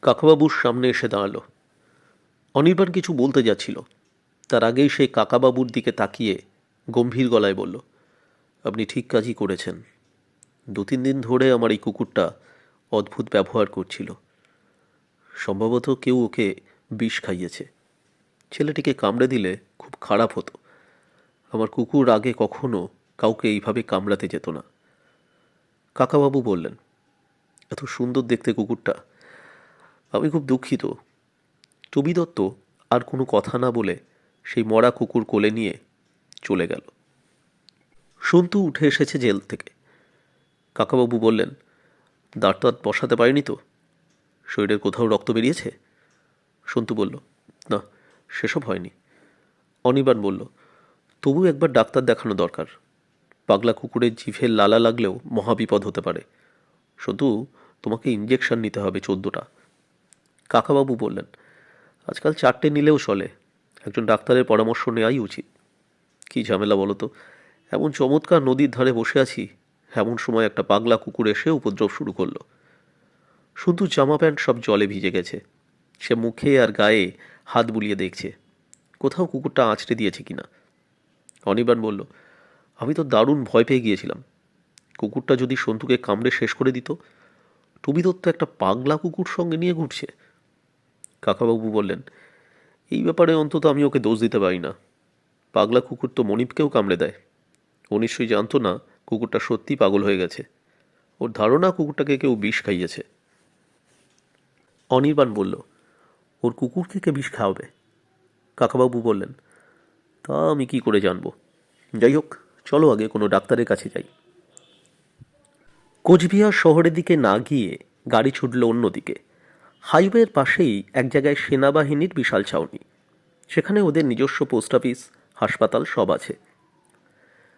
কাকাবাবুর সামনে এসে দাঁড়ালো। অনির্বাণ কিছু বলতে যাচ্ছিল, তার আগেই সেই কাকাবাবুর দিকে তাকিয়ে গম্ভীর গলায় বলল, আপনি ঠিক কাজই করেছেন। 2-3 দিন ধরে আমার এই কুকুরটা অদ্ভুত ব্যবহার করছিল। সম্ভবত কেউ ওকে বিষ খাইয়েছে। ছেলেটিকে কামড়ে দিলে খুব খারাপ হতো। আমার কুকুর আগে কখনো কাউকে এইভাবে কামড়াতে যেত না। কাকাবাবু বললেন, এত সুন্দর দেখতে কুকুরটা, আমি খুব দুঃখিত। টবি দত্ত আর কোনো কথা না বলে সেই মরা কুকুর কোলে নিয়ে চলে গেল। সন্তু উঠে এসেছে জেল থেকে। কাকাবাবু বললেন, দাঁত টাত বসাতে পারিনি তো? শরীরের কোথাও রক্ত বেরিয়েছে? সন্তু বলল, না, সেসব হয়নি। অনির্বাণ বলল, তবু একবার ডাক্তার দেখানো দরকার। পাগলা কুকুরের জিভে লালা লাগলেও মহাবিপদ হতে পারে। সন্তু, তোমাকে ইঞ্জেকশন নিতে হবে 14টা। কাকাবাবু বললেন, আজকাল 4টে নিলেও চলে। একজন ডাক্তারের পরামর্শ নেওয়াই উচিত। কী ঝামেলা বলো তো, এমন চমৎকার নদীর ধারে বসে আছি, এমন সময় একটা পাগলা কুকুর এসে উপদ্রব শুরু করলো। শুধু জামা প্যান্ট সব জলে ভিজে গেছে। সে মুখে আর গায়ে হাত বুলিয়ে দেখছে কোথাও কুকুরটা আঁচড়ে দিয়েছে কিনা। অনির্বাণ বলল, আমি তো দারুণ ভয় পেয়ে গিয়েছিলাম। কুকুরটা যদি সন্তুকে কামড়ে শেষ করে দিত। টবি দত্ত একটা পাগলা কুকুর সঙ্গে নিয়ে ঘুরছে। কাকাবাবু বললেন, এই ব্যাপারে অন্তত আমি ওকে দোষ দিতে পারি না। পাগলা কুকুর তো মনিপকেও কামড়ে দেয়। ও নিশ্চয়ই জানতো না কুকুরটা সত্যি পাগল হয়ে গেছে। ওর ধারণা কুকুরটাকে কেউ বিষ খাইয়েছে। অনির্বাণ বলল, ওর কুকুরকে কে বিষ খাওয়াবে? কাকাবাবু বললেন, তা আমি কি করে জানবো? যাই হোক, চলো আগে কোনো ডাক্তারের কাছে যাই। কোচবিহার শহরের দিকে না গিয়ে গাড়ি ছুটল অন্যদিকে। হাইওয়ের পাশেই এক জায়গায় সেনাবাহিনীর বিশাল ছাউনি। সেখানে ওদের নিজস্ব পোস্ট অফিস, হাসপাতাল সব আছে।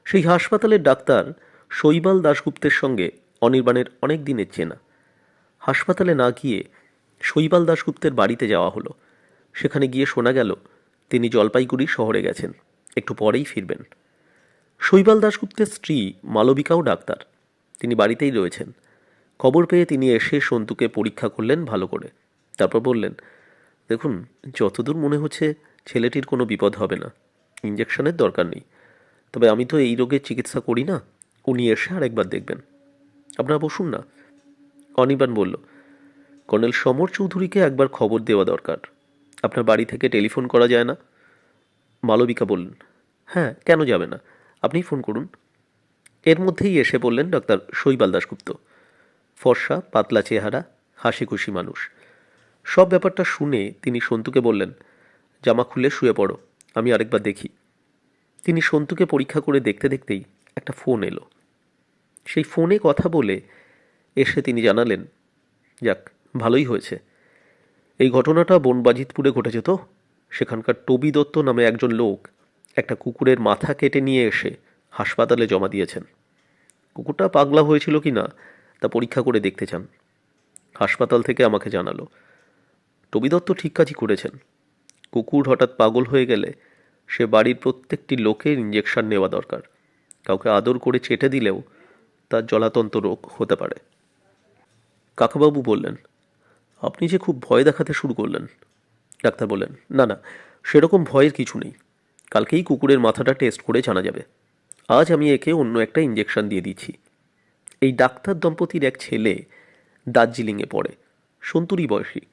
সেই হাসপাতালের ডাক্তার শৈবাল দাশগুপ্তের সঙ্গে অনির্বাণের অনেক দিনের চেনা। হাসপাতালে না গিয়ে শৈবাল দাশগুপ্তের বাড়িতে যাওয়া হলো। সেখানে গিয়ে শোনা গেল তিনি জলপাইগুড়ি শহরে গেছেন, একটু পরেই ফিরবেন। শৈবাল দাশগুপ্তের স্ত্রী মালবিকাও ডাক্তার, তিনি বাড়িতেই রয়েছেন। খবর পেয়ে তিনি এসে সন্তুকে পরীক্ষা করলেন ভালো করে। তারপর বললেন, দেখুন, যতদূর মনে হচ্ছে ছেলেটির কোনো বিপদ হবে না, ইঞ্জেকশনের দরকার নেই। তবে আমি তো এই রোগের চিকিৎসা করি না, উনি এসে আরেকবার দেখবেন। আপনারা বসুন না। অনির্বাণ বলল, কর্নেল সমর চৌধুরীকে একবার খবর দেওয়া দরকার। আপনার বাড়ি থেকে টেলিফোন করা যায় না? মালবিকা বললেন, হ্যাঁ, কেন যাবে না, আপনিই ফোন করুন। এর মধ্যেই এসে বললেন ডাক্তার শৈবাল দাশগুপ্ত। ফর্সা, পাতলা চেহারা, হাসি খুশি মানুষ। সব ব্যাপারটা শুনে তিনি সন্তুকে বললেন, জামা খুলে শুয়ে পড়ো, আমি আরেকবার দেখি। তিনি সন্তুকে পরীক্ষা করে দেখতে দেখতেই একটা ফোন এলো। সেই ফোনে কথা বলে এসে তিনি জানালেন, যাক, ভালোই হয়েছে। এই ঘটনাটা বনবাজিতপুরে ঘটেছে তো? সেখানকার টবি দত্ত নামে একজন লোক একটা কুকুরের মাথা কেটে নিয়ে এসে হাসপাতালে জমা দিয়েছেন। কুকুরটা পাগলা হয়েছিল কি না তা পরীক্ষা করে দেখতে চান। হাসপাতাল থেকে আমাকে জানালো। টবি দত্ত ঠিক কাজই করেছেন। কুকুর হঠাৎ পাগল হয়ে গেলে সে বাড়ির প্রত্যেকটি লোকের ইঞ্জেকশন নেওয়া দরকার। কাউকে আদর করে চেটে দিলেও তার জলাতন্ত রোগ হতে পারে। কাকাবাবু বললেন, আপনি যে খুব ভয় দেখাতে শুরু করলেন। ডাক্তার বললেন, না না, সেরকম ভয়ের কিছু নেই। কালকেই কুকুরের মাথাটা টেস্ট করে জানা যাবে। আজ আমি একে অন্য একটা ইঞ্জেকশন দিয়ে দিচ্ছি। এই ডাক্তার দম্পতির এক ছেলে দার্জিলিংয়ে পড়ে, সন্তুরই বয়সী।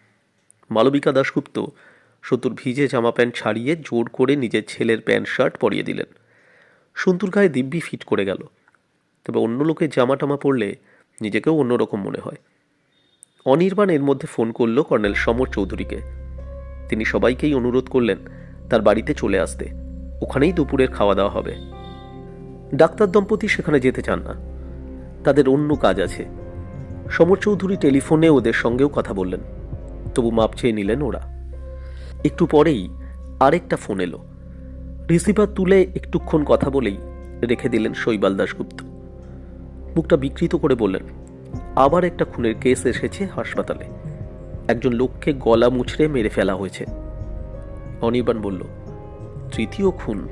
মালবিকা দাশগুপ্ত সন্তুর ভিজে জামা প্যান্ট ছাড়িয়ে জোর করে নিজের ছেলের প্যান্ট শার্ট পরিয়ে দিলেন। সন্তুর গায়ে দিব্যি ফিট করে গেল। তবে অন্য লোকের জামা টামা পরলে নিজেকেও অন্যরকম মনে হয়। অনির্বাণ এর মধ্যে ফোন করল কর্নেল সমর চৌধুরীকে। তিনি সবাইকেই অনুরোধ করলেন তার বাড়িতে চলে আসতে, ওখানেই দুপুরের খাওয়া দাওয়া হবে। ডাক্তার দম্পতি সেখানে যেতে চান না, তাদের অন্য কাজ আছে। সমর চৌধুরী টেলিফোনে ওদের সঙ্গেও কথা বললেন, তবু মাপ চেয়ে নিলেন ওরা। একটু পরেই আরেকটা ফোন এলো। রিসিভার তুলে একটুক্ষণ কথা বলেই রেখে দিলেন শৈবাল দাশগুপ্ত। মুখটা বিকৃত করে বললেন, আবার একটা খুনের কেস এসেছে হাসপাতালে, একজন লোককে গলা মুচড়ে মেরে ফেলা হয়েছে। অনির্বাণ বলল, তৃতীয় খুন?